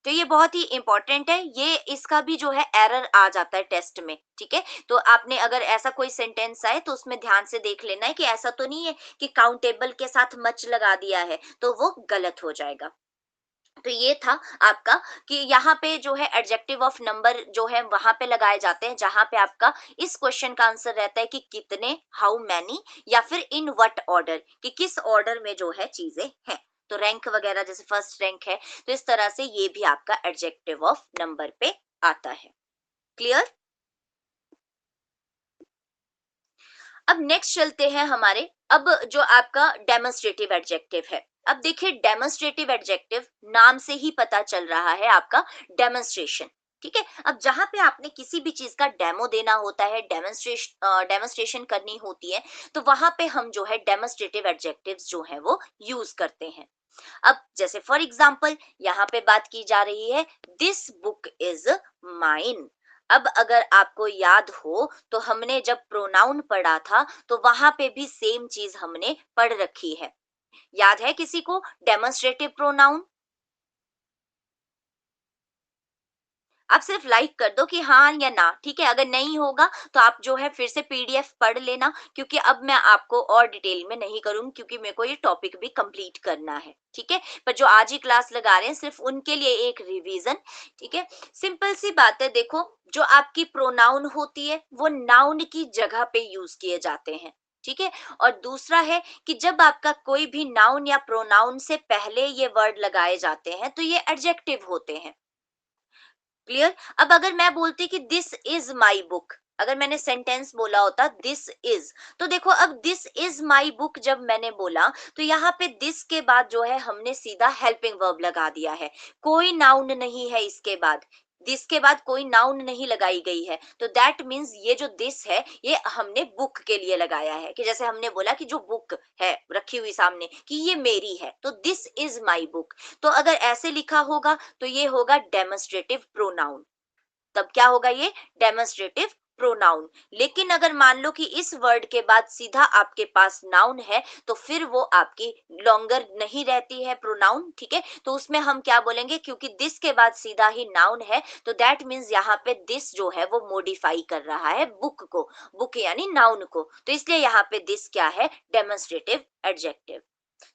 तो ये बहुत ही इंपॉर्टेंट है, ये इसका भी जो है एरर आ जाता है टेस्ट में। ठीक है, तो आपने अगर ऐसा कोई सेंटेंस आए तो उसमें ध्यान से देख लेना है कि ऐसा तो नहीं है कि काउंटेबल के साथ मच लगा दिया है, तो वो गलत हो जाएगा। तो ये था आपका कि यहाँ पे जो है एडजेक्टिव ऑफ नंबर जो है वहां पे लगाए जाते हैं जहां पे आपका इस क्वेश्चन का आंसर रहता है कि कितने, हाउ मैनी, या फिर इन व्हाट ऑर्डर, कि किस ऑर्डर में जो है चीजें हैं। तो रैंक वगैरह जैसे फर्स्ट रैंक है, तो इस तरह से ये भी आपका एडजेक्टिव ऑफ नंबर पे आता है। क्लियर? अब नेक्स्ट चलते हैं हमारे, अब जो आपका डेमोन्स्ट्रेटिव एडजेक्टिव है। अब देखिए डेमोन्स्ट्रेटिव एडजेक्टिव नाम से ही पता चल रहा है आपका डेमोन्स्ट्रेशन। ठीक है, अब जहां पे आपने किसी भी चीज का डेमो देना होता है, डेमोन्स्ट्रेशन करनी होती है, तो वहां पे हम जो है डेमोन्स्ट्रेटिव एडजेक्टिव्स जो है वो यूज करते हैं। अब जैसे फॉर एग्जाम्पल यहाँ पे बात की जा रही है, दिस बुक इज माइन। अब अगर आपको याद हो तो हमने जब प्रोनाउन पढ़ा था तो वहां पे भी सेम चीज हमने पढ़ रखी है। याद है किसी को डेमोन्स्ट्रेटिव प्रोनाउन? आप सिर्फ लाइक कर दो कि हाँ या ना, ठीक है, अगर नहीं होगा तो आप जो है फिर से पीडीएफ पढ़ लेना, क्योंकि अब मैं आपको और डिटेल में नहीं करूंगी क्योंकि मेरे को ये टॉपिक भी कंप्लीट करना है। ठीक है, पर जो आज ही क्लास लगा रहे हैं सिर्फ उनके लिए एक रिवीजन। ठीक है, सिंपल सी बात है, देखो जो आपकी प्रोनाउन होती है वो नाउन की जगह पे यूज किए जाते हैं। ठीक है, और दूसरा है कि जब आपका कोई भी नाउन या प्रोनाउन से पहले ये वर्ड लगाए जाते हैं तो ये एडजेक्टिव होते हैं। क्लियर? अब अगर मैं बोलती कि दिस इज माई बुक, अगर मैंने सेंटेंस बोला होता दिस इज, तो देखो अब दिस इज माई बुक जब मैंने बोला, तो यहाँ पे दिस के बाद जो है हमने सीधा हेल्पिंग वर्ब लगा दिया है, कोई नाउन नहीं है इसके बाद, दिस के बाद कोई नाउन नहीं लगाई गई है, तो दैट मीन्स ये जो दिस है ये हमने बुक के लिए लगाया है, कि जैसे हमने बोला कि जो बुक है रखी हुई सामने कि ये मेरी है, तो दिस इज माई बुक। तो अगर ऐसे लिखा होगा तो ये होगा डेमोन्स्ट्रेटिव प्रोनाउन, तब क्या होगा ये डेमोन्स्ट्रेटिव प्रोनाउन। लेकिन अगर मान लो कि इस वर्ड के बाद सीधा आपके पास नाउन है तो फिर वो आपकी लॉन्गर नहीं रहती है प्रोनाउन। ठीक है, तो उसमें हम क्या बोलेंगे, क्योंकि दिस के बाद सीधा ही नाउन है तो दैट मीन्स यहाँ पे दिस जो है वो मॉडिफाई कर रहा है बुक को, बुक यानी नाउन को, तो इसलिए यहाँ पे दिस क्या है, डेमोन्स्ट्रेटिव एडजेक्टिव।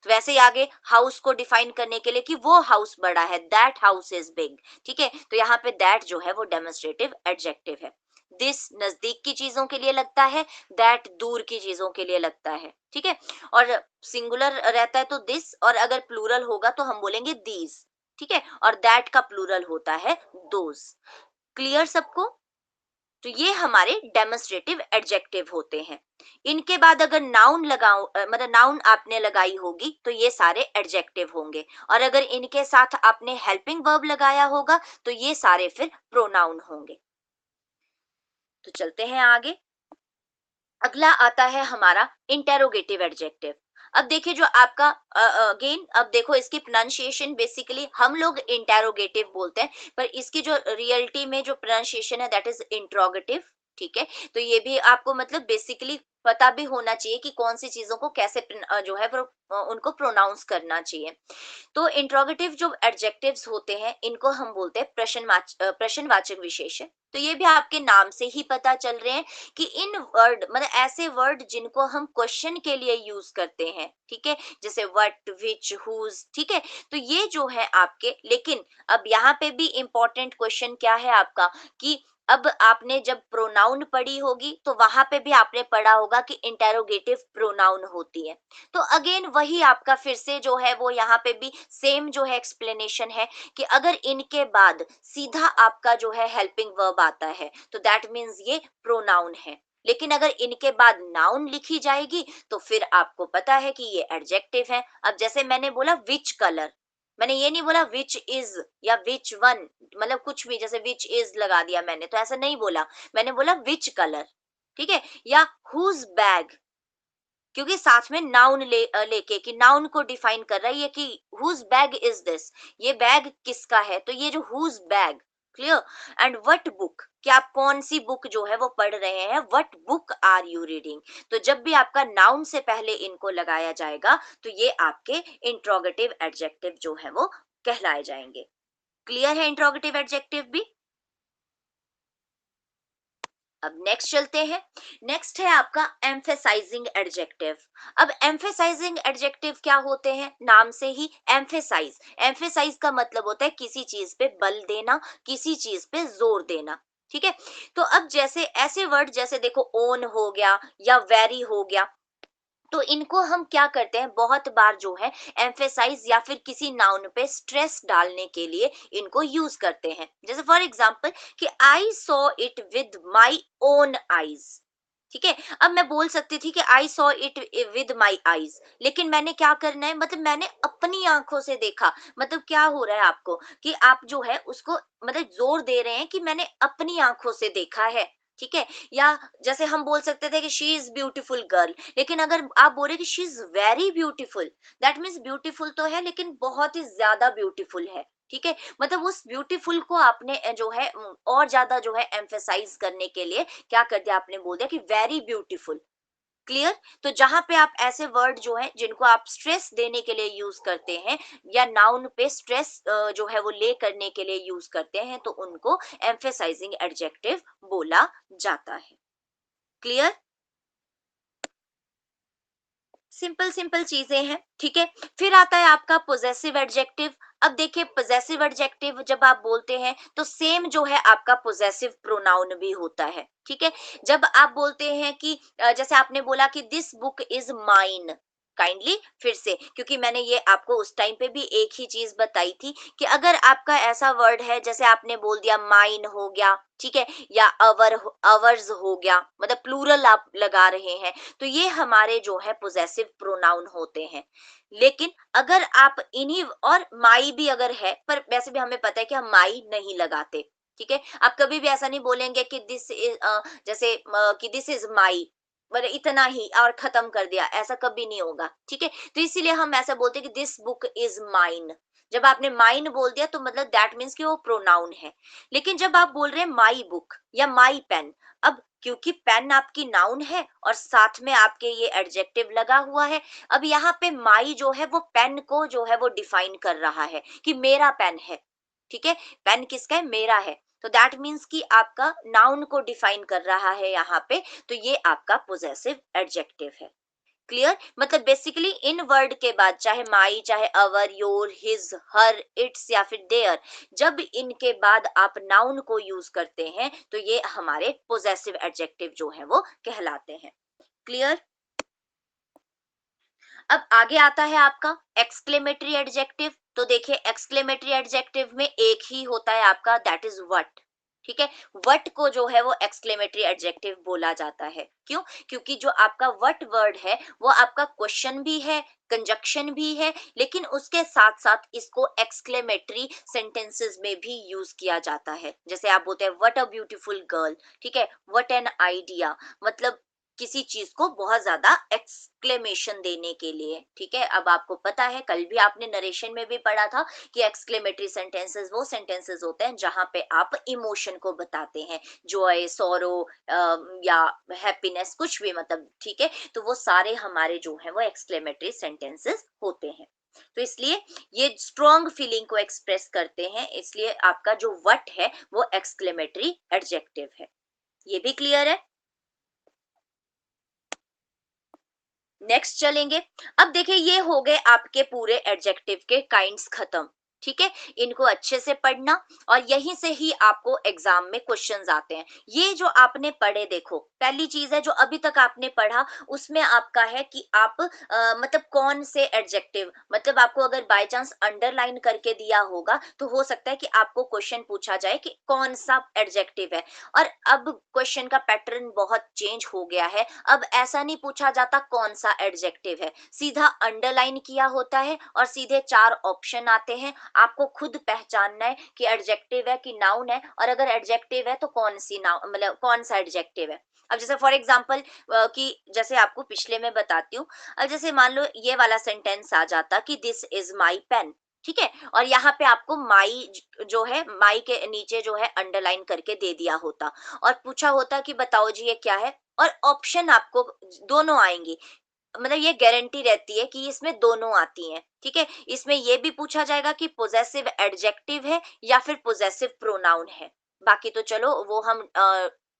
तो वैसे ही आगे हाउस को डिफाइन करने के लिए कि वो हाउस बड़ा है, दैट हाउस इज बिग, ठीक है, तो यहाँ पे दैट जो है वो डेमोन्स्ट्रेटिव एडजेक्टिव है। दिस नजदीक की चीजों के लिए लगता है, दैट दूर की चीजों के लिए लगता है, ठीक है। और सिंगुलर रहता है तो दिस, और अगर प्लूरल होगा तो हम बोलेंगे दीज, ठीक है, और दैट का प्लूरल होता है दोज। क्लियर सबको? तो ये हमारे डेमोन्स्ट्रेटिव एडजेक्टिव होते हैं। इनके बाद अगर नाउन लगाओ, मतलब नाउन आपने लगाई होगी तो ये सारे एडजेक्टिव होंगे, और अगर इनके साथ आपने हेल्पिंग वर्ब लगाया होगा तो ये सारे फिर प्रोनाउन होंगे। तो चलते हैं आगे। अगला आता है हमारा इंटेरोगेटिव एडजेक्टिव। अब देखिए जो आपका अगेन, अब देखो इसकी प्रोनाउंसिएशन बेसिकली हम लोग इंटेरोगेटिव बोलते हैं, पर इसकी जो रियलिटी में जो प्रोनाउंसिएशन है दैट इज इंट्रोगेटिव, ठीक है। तो ये भी आपको मतलब बेसिकली पता भी होना चाहिए कि कौन सी चीजों को कैसे जो है उनको प्रोनाउंस करना चाहिए। तो इंट्रोगेटिव जो एडजेक्टिव्स होते हैं इनको हम बोलते हैं प्रश्नवाचक विशेषण। तो ये भी आपके नाम से ही पता चल रहे हैं कि इन वर्ड मतलब ऐसे वर्ड जिनको हम क्वेश्चन के लिए यूज करते हैं, ठीक है, जैसे व्हाट, विच, हुज, ठीक है। तो ये जो है आपके, लेकिन अब यहाँ पे भी इंपॉर्टेंट क्वेश्चन क्या है आपका, कि अब आपने जब प्रोनाउन पढ़ी होगी तो वहां पे भी आपने पढ़ा होगा कि इंटेरोगेटिव प्रोनाउन होती है। तो अगेन वही आपका फिर से जो है वो यहाँ पे भी सेम जो है एक्सप्लेनेशन है कि अगर इनके बाद सीधा आपका जो है हेल्पिंग वर्ब आता है तो दैट मीन्स ये प्रोनाउन है, लेकिन अगर इनके बाद नाउन लिखी जाएगी तो फिर आपको पता है कि ये एडजेक्टिव है। अब जैसे मैंने बोला विच कलर, मैंने ये नहीं बोला विच इज या विच वन, मतलब कुछ भी, जैसे विच इज लगा दिया मैंने, तो ऐसा नहीं बोला, मैंने बोला विच कलर, ठीक है, या हुज बैग, क्योंकि साथ में नाउन लेके कि नाउन को डिफाइन कर रहा है ये कि हुज बैग इज दिस, ये बैग किसका है, तो ये जो whose bag, clear. And what book, कि आप कौन सी बुक जो है वो पढ़ रहे हैं, what book are you reading. तो जब भी आपका नाउन से पहले इनको लगाया जाएगा तो ये आपके इंट्रोगेटिव एडजेक्टिव जो है वो कहलाए जाएंगे। क्लियर है इंट्रोगेटिव एडजेक्टिव भी? अब नेक्स्ट चलते हैं। नेक्स्ट है आपका एम्फेसाइजिंग एडजेक्टिव। अब एम्फेसाइजिंग एडजेक्टिव क्या होते हैं, नाम से ही एम्फेसाइज, एम्फेसाइज का मतलब होता है किसी चीज पे बल देना, किसी चीज पे जोर देना, ठीक है। तो अब जैसे ऐसे वर्ड जैसे देखो ओन हो गया या वेरी हो गया, तो इनको हम क्या करते हैं, बहुत बार जो है एम्फेसाइज या फिर किसी नाउन पे स्ट्रेस डालने के लिए इनको यूज करते हैं। जैसे फॉर एग्जांपल कि I saw it with my own eyes, ठीक है। अब मैं बोल सकती थी कि I saw it with my eyes, लेकिन मैंने क्या करना है, मतलब मैंने अपनी आंखों से देखा, मतलब क्या हो रहा है आपको कि आप जो है उसको मतलब जोर दे रहे हैं कि मैंने अपनी आंखों से देखा है, ठीक है। या जैसे हम बोल सकते थे कि शी इज ब्यूटीफुल गर्ल, लेकिन अगर आप बोल रहे कि she is very beautiful, that means beautiful तो है लेकिन बहुत ही ज्यादा ब्यूटीफुल है, ठीक है। मतलब उस ब्यूटीफुल को आपने जो है और ज्यादा जो है एम्फेसाइज करने के लिए क्या कर दिया, आपने बोल दिया कि वेरी ब्यूटीफुल। क्लियर? तो जहां पे आप ऐसे वर्ड जो है जिनको आप स्ट्रेस देने के लिए यूज करते हैं या नाउन पे स्ट्रेस जो है वो ले करने के लिए यूज करते हैं तो उनको एम्फेसाइजिंग एडजेक्टिव बोला जाता है। क्लियर? सिंपल सिंपल चीजें हैं, ठीक है। फिर आता है आपका पोजेसिव एडजेक्टिव। अब देखिए पोजेसिव एडजेक्टिव जब आप बोलते हैं तो सेम जो है आपका पोजेसिव प्रोनाउन भी होता है, ठीक है। जब आप बोलते हैं कि जैसे आपने बोला कि this book is mine, kindly फिर से, क्योंकि मैंने ये आपको उस टाइम पे भी एक ही चीज बताई थी कि अगर आपका ऐसा वर्ड है जैसे आपने बोल दिया माइन हो गया, ठीक है, या अवर्स हो गया, मतलब प्लूरल आप लगा रहे हैं, तो ये हमारे जो है पोजेसिव प्रोनाउन होते हैं। लेकिन अगर आप इन्हीं, और माई भी अगर है, पर वैसे भी हमें पता है कि हम माई नहीं लगाते, ठीक है। आप कभी भी ऐसा नहीं बोलेंगे कि दिस इज, जैसे कि दिस इज माई, मतलब इतना ही और खत्म कर दिया, ऐसा कभी नहीं होगा, ठीक है। तो इसीलिए हम ऐसा बोलते हैं कि दिस बुक इज माइन। जब आपने माइन बोल दिया तो मतलब दैट मीन्स कि वो प्रोनाउन है। लेकिन जब आप बोल रहे हैं माई बुक या माई पेन, अब क्योंकि पेन आपकी नाउन है और साथ में आपके ये एडजेक्टिव लगा हुआ है, अब यहाँ पे माई जो है वो पेन को जो है वो डिफाइन कर रहा है कि मेरा पेन है, ठीक है। पेन किसका है, मेरा है। तो दैट मीन्स कि आपका नाउन को डिफाइन कर रहा है यहाँ पे, तो ये आपका पोजेसिव एडजेक्टिव है। क्लियर? मतलब बेसिकली इन वर्ड के बाद चाहे माई, चाहे अवर, योर, हिज, हर, इट्स या फिर देयर, जब इनके बाद आप नाउन को यूज करते हैं तो ये हमारे पोजेसिव एडजेक्टिव जो है वो कहलाते हैं। क्लियर? अब आगे आता है आपका एक्सक्लेमेटरी एडजेक्टिव। तो देखिए एक्सक्लेमेटरी एडजेक्टिव में एक ही होता है आपका, दैट इज व्हाट। ठीक है, व्हाट को जो है वो एक्सक्लेमेटरी एडजेक्टिव बोला जाता है। क्यों? क्योंकि जो आपका व्हाट वर्ड है वो आपका क्वेश्चन भी है, कंजक्शन भी है, लेकिन उसके साथ साथ इसको एक्सक्लेमेटरी सेंटेंसेस में भी यूज किया जाता है। जैसे आप बोलते हैं व्हाट अ ब्यूटीफुल गर्ल, ठीक है, व्हाट एन आइडिया, मतलब किसी चीज को बहुत ज्यादा एक्सक्लेमेशन देने के लिए। ठीक है, अब आपको पता है, कल भी आपने नरेशन में भी पढ़ा था कि एक्सक्लेमेटरी सेंटेंसेस वो सेंटेंसेस होते हैं जहां पे आप इमोशन को बताते हैं, जॉय, सोरो या हैप्पीनेस, कुछ भी, मतलब ठीक है, तो वो सारे हमारे जो है वो एक्सक्लेमेटरी सेंटेंसेस होते हैं। तो इसलिए ये स्ट्रॉन्ग फीलिंग को एक्सप्रेस करते हैं, इसलिए आपका जो व्हाट है वो एक्सक्लेमेटरी एडजेक्टिव है। ये भी क्लियर है? नेक्स्ट चलेंगे। अब देखिए ये हो गए आपके पूरे एडजेक्टिव के काइंड्स खत्म। ठीक है, इनको अच्छे से पढ़ना और यहीं से ही आपको एग्जाम में क्वेश्चंस आते हैं। ये जो आपने पढ़े, देखो पहली चीज है जो अभी तक आपने पढ़ा उसमें आपका है कि आप मतलब कौन से एडजेक्टिव, मतलब आपको अगर बाय चांस अंडरलाइन करके दिया होगा तो हो सकता है कि आपको क्वेश्चन पूछा जाए कि कौन सा एडजेक्टिव है। और अब क्वेश्चन का पैटर्न बहुत चेंज हो गया है, अब ऐसा नहीं पूछा जाता कौन सा एडजेक्टिव है, सीधा अंडरलाइन किया होता है और सीधे 4 ऑप्शन आते हैं। आपको खुद पहचानना है कि एडजेक्टिव है कि नाउन है, और अगर एडजेक्टिव है तो कौन सी नाउन, मतलब कौन सा एडजेक्टिव है। अब जैसे फॉर एग्जांपल कि जैसे आपको पिछले में बताती हूँ, अब जैसे मान लो ये वाला सेंटेंस आ जाता कि दिस इज माई पेन, ठीक है, और यहाँ पे आपको माई जो है, माई के नीचे जो है अंडरलाइन करके दे दिया होता और पूछा होता कि बताओ जी ये क्या है, और ऑप्शन आपको दोनों आएंगी, मतलब ये गारंटी रहती है कि इसमें दोनों आती हैं। ठीक है, इसमें ये भी पूछा जाएगा कि पोजेसिव एडजेक्टिव है या फिर पोजेसिव प्रोनाउन है। बाकी तो चलो वो हम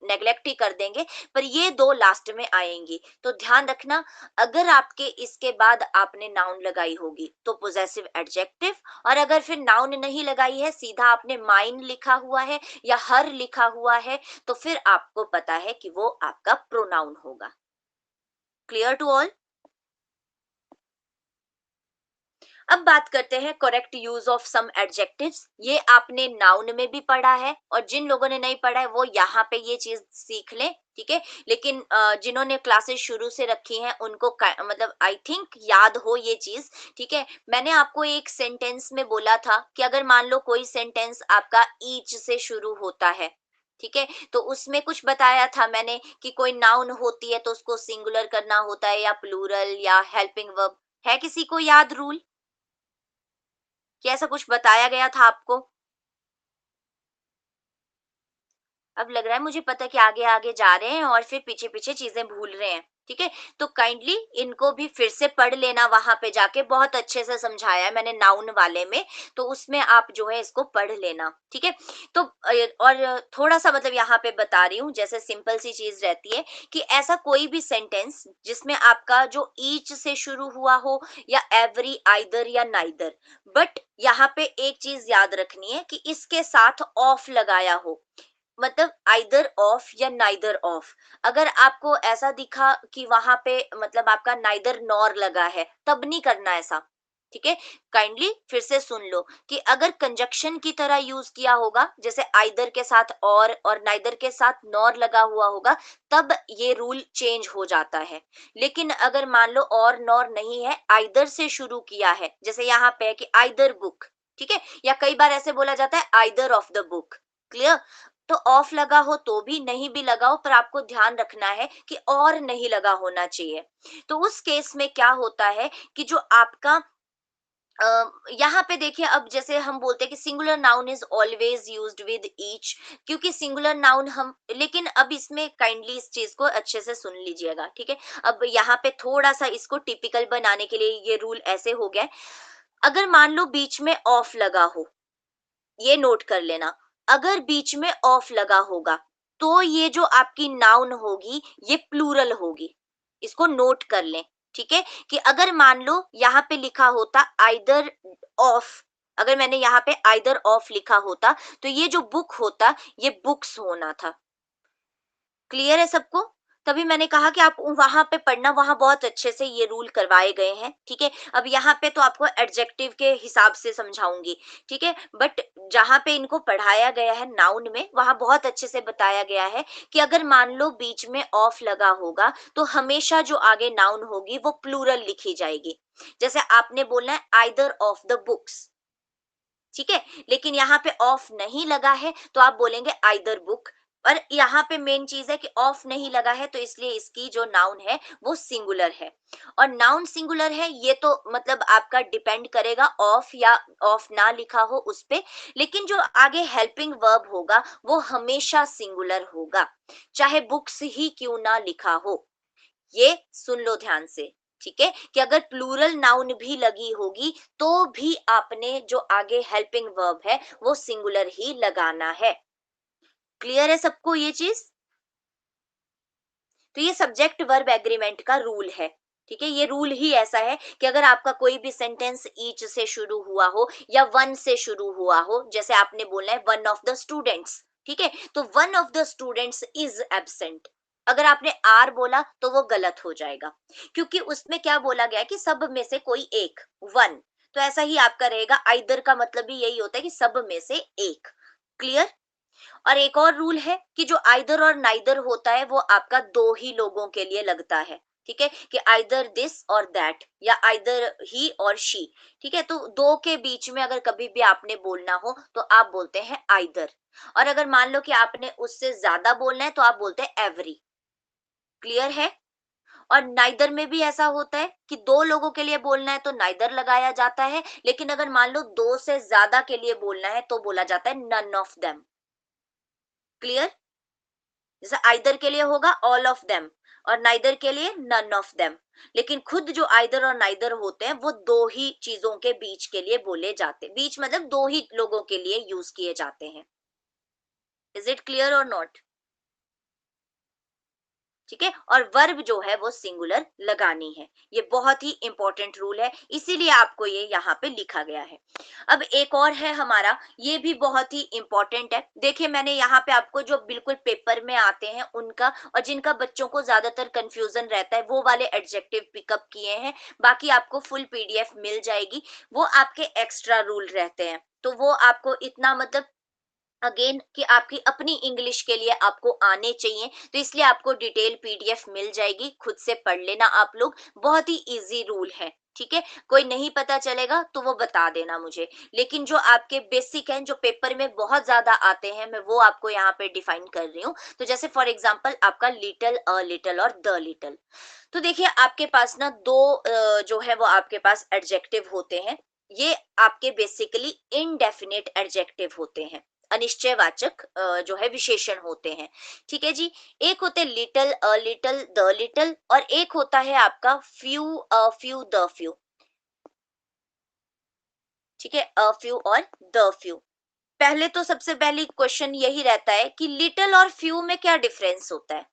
नेग्लेक्ट ही कर देंगे, पर ये दो लास्ट में आएंगी। तो ध्यान रखना, अगर आपके इसके बाद आपने नाउन लगाई होगी तो पोजेसिव एडजेक्टिव, और अगर फिर नाउन नहीं लगाई है, सीधा आपने माइन लिखा हुआ है या हर लिखा हुआ है, तो फिर आपको पता है कि वो आपका प्रोनाउन होगा। Clear to all? अब बात करते हैं correct use of some adjectives. ये आपने नाउन में भी पढ़ा है, और जिन लोगों ने नहीं पढ़ा है वो यहाँ पे ये चीज सीख लें। ठीक है, लेकिन जिन्होंने क्लासेस शुरू से रखी हैं उनको मतलब आई थिंक याद हो ये चीज। ठीक है, मैंने आपको एक सेंटेंस में बोला था कि अगर मान लो कोई सेंटेंस आपका ईच से शुरू होता है, ठीक है, तो उसमें कुछ बताया था मैंने कि कोई नाउन होती है तो उसको सिंगुलर करना होता है या प्लूरल या हेल्पिंग वर्ब। है किसी को याद रूल, कि ऐसा कुछ बताया गया था आपको? अब लग रहा है मुझे पता कि आगे आगे जा रहे हैं और फिर पीछे पीछे चीजें भूल रहे हैं। ठीक है, तो काइंडली इनको भी फिर से पढ़ लेना, वहां पे जाके बहुत अच्छे से समझाया है मैंने नाउन वाले में, तो उसमें आप जो है इसको पढ़ लेना। ठीक है, तो और थोड़ा सा मतलब यहाँ पे बता रही हूँ, जैसे सिंपल सी चीज रहती है कि ऐसा कोई भी सेंटेंस जिसमें आपका जो ईच से शुरू हुआ हो या एवरी, आइदर या नाइदर, बट यहाँ पे एक चीज याद रखनी है कि इसके साथ ऑफ लगाया हो, मतलब आइदर ऑफ या नाइदर ऑफ। अगर आपको ऐसा दिखा कि वहां पे मतलब आपका नाइदर नॉर लगा है, तब नहीं करना ऐसा। ठीक है, काइंडली फिर से सुन लो कि अगर कंजक्शन की तरह यूज किया होगा, जैसे आइदर के साथ और नाइदर के साथ नॉर लगा हुआ होगा, तब ये रूल चेंज हो जाता है। लेकिन अगर मान लो और नॉर नहीं है, आइदर से शुरू किया है, जैसे यहाँ पे है कि आइदर बुक, ठीक है, या कई बार ऐसे बोला जाता है either of the book. Clear? तो ऑफ लगा हो तो भी, नहीं भी लगा हो, पर आपको ध्यान रखना है कि और नहीं लगा होना चाहिए। तो उस केस में क्या होता है कि जो आपका यहाँ पे देखिए, अब जैसे हम बोलते हैं कि singular noun is always used with each, क्योंकि सिंगुलर नाउन हम, लेकिन अब इसमें काइंडली इस चीज को अच्छे से सुन लीजिएगा। ठीक है, अब यहाँ पे थोड़ा सा इसको टिपिकल बनाने के लिए ये रूल ऐसे हो गया है, अगर मान लो बीच में ऑफ लगा हो, ये नोट कर लेना, अगर बीच में ऑफ लगा होगा तो ये जो आपकी नाउन होगी ये प्लूरल होगी, इसको नोट कर लें। ठीक है, कि अगर मान लो यहाँ पे लिखा होता आइदर ऑफ, अगर मैंने यहाँ पे आइदर ऑफ लिखा होता तो ये जो बुक होता ये बुक्स होना था। क्लियर है सबको? तभी मैंने कहा कि आप वहां पे पढ़ना, वहां बहुत अच्छे से ये रूल करवाए गए हैं। ठीक है, अब यहाँ पे तो आपको एडजेक्टिव के हिसाब से समझाऊंगी। ठीक है, बट जहां पे इनको पढ़ाया गया है नाउन में, वहां बहुत अच्छे से बताया गया है कि अगर मान लो बीच में ऑफ लगा होगा तो हमेशा जो आगे नाउन होगी वो प्लूरल लिखी जाएगी। जैसे आपने बोलना है आइदर ऑफ द बुक्स, ठीक है, लेकिन यहाँ पे ऑफ नहीं लगा है तो आप बोलेंगे आइदर बुक। और यहाँ पे मेन चीज है कि ऑफ नहीं लगा है तो इसलिए इसकी जो नाउन है वो सिंगुलर है। और नाउन सिंगुलर है ये तो मतलब आपका डिपेंड करेगा ऑफ या ऑफ ना लिखा हो उस पे, लेकिन जो आगे हेल्पिंग वर्ब होगा वो हमेशा सिंगुलर होगा, चाहे बुक्स ही क्यों ना लिखा हो। ये सुन लो ध्यान से, ठीक है, कि अगर प्लूरल नाउन भी लगी होगी तो भी आपने जो आगे हेल्पिंग वर्ब है वो सिंगुलर ही लगाना है। क्लियर है सबको ये चीज? तो ये सब्जेक्ट वर्ब एग्रीमेंट का रूल है। ठीक है, ये रूल ही ऐसा है कि अगर आपका कोई भी सेंटेंस ईच से शुरू हुआ हो या वन से शुरू हुआ हो, जैसे आपने बोलना है वन ऑफ द स्टूडेंट्स, ठीक है, तो one of the students is absent. अगर आपने आर बोला तो वो गलत हो जाएगा, क्योंकि उसमें क्या बोला गया है कि सब में से कोई एक, वन। तो ऐसा ही आपका रहेगा, आइदर का मतलब भी यही होता है कि सब में से एक। क्लियर? और एक और रूल है कि जो आइदर और नाइदर होता है वो आपका दो ही लोगों के लिए लगता है। ठीक है, कि आइदर दिस और दैट या आइदर ही और शी। ठीक है, तो दो के बीच में अगर कभी भी आपने बोलना हो तो आप बोलते हैं आइदर। और अगर मान लो कि आपने उससे ज्यादा बोलना है तो आप बोलते हैं एवरी। क्लियर है? और नाइदर में भी ऐसा होता है कि दो लोगों के लिए बोलना है तो नाइदर लगाया जाता है, लेकिन अगर मान लो दो से ज्यादा के लिए बोलना है तो बोला जाता है नन ऑफ देम। क्लियर? जैसे आइदर के लिए होगा ऑल ऑफ देम और नाइदर के लिए नन ऑफ देम, लेकिन खुद जो आइदर और नाइदर होते हैं वो दो ही चीजों के बीच के लिए बोले जाते, बीच मतलब दो ही लोगों के लिए यूज किए जाते हैं। इज इट क्लियर और नॉट? ठीक है, और वर्ब जो है वो सिंगुलर लगानी है। ये बहुत ही इंपॉर्टेंट रूल है, इसीलिए आपको ये यहाँ पे लिखा गया है। अब एक और है हमारा, ये भी बहुत ही इंपॉर्टेंट है। देखिए मैंने यहाँ पे आपको जो बिल्कुल पेपर में आते हैं उनका, और जिनका बच्चों को ज्यादातर कंफ्यूजन रहता है वो वाले एडजेक्टिव पिकअप किए हैं। बाकी आपको फुल पीडीएफ मिल जाएगी, वो आपके एक्स्ट्रा रूल रहते हैं। तो वो आपको इतना मतलब अगेन कि आपकी अपनी इंग्लिश के लिए आपको आने चाहिए, तो इसलिए आपको डिटेल पीडीएफ मिल जाएगी, खुद से पढ़ लेना आप लोग। बहुत ही इजी रूल है, ठीक है, कोई नहीं पता चलेगा तो वो बता देना मुझे, लेकिन जो आपके बेसिक हैं जो पेपर में बहुत ज्यादा आते हैं मैं वो आपको यहाँ पे डिफाइन कर रही हूँ। तो जैसे फॉर एग्जांपल आपका लिटल, अ लिटल और द लिटल। तो देखिए आपके पास ना दो जो है वो आपके पास एडजेक्टिव होते हैं। ये आपके बेसिकली इनडेफिनेट एडजेक्टिव होते हैं, अनिश्चयवाचक जो है विशेषण होते हैं। ठीक है जी, एक होते little, a little, the little, और एक होता है आपका few, a few, the few. ठीक है, अ फ्यू और द फ्यू। पहले तो सबसे पहली क्वेश्चन यही रहता है कि लिटिल और फ्यू में क्या डिफरेंस होता है।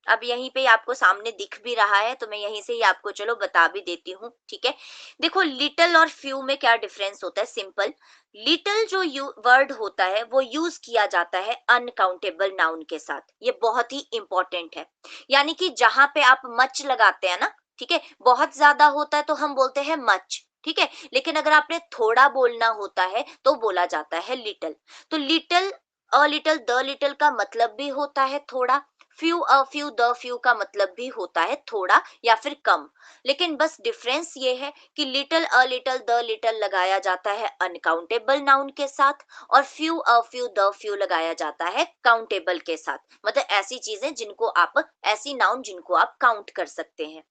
अब यहीं पे आपको सामने दिख भी रहा है तो मैं यहीं से ही आपको चलो बता भी देती हूँ। ठीक है, देखो लिटिल और फ्यू में क्या डिफरेंस होता है, सिंपल। लिटिल जो वर्ड होता है वो यूज किया जाता है अनकाउंटेबल नाउन के साथ, ये बहुत ही इंपॉर्टेंट है। यानी कि जहां पे आप मच लगाते हैं ना, ठीक है, बहुत ज्यादा होता है तो हम बोलते हैं मच, ठीक है, लेकिन अगर आपने थोड़ा बोलना होता है तो बोला जाता है लिटिल। तो little, a little, the little का मतलब भी होता है थोड़ा, few, a few, the few का मतलब भी होता है थोड़ा या फिर कम। लेकिन बस डिफरेंस ये है कि little, a little, the little लगाया जाता है अनकाउंटेबल नाउन के साथ, और few, a few, the few लगाया जाता है काउंटेबल के साथ, मतलब ऐसी चीजें जिनको आप, ऐसी नाउन जिनको आप काउंट कर सकते हैं।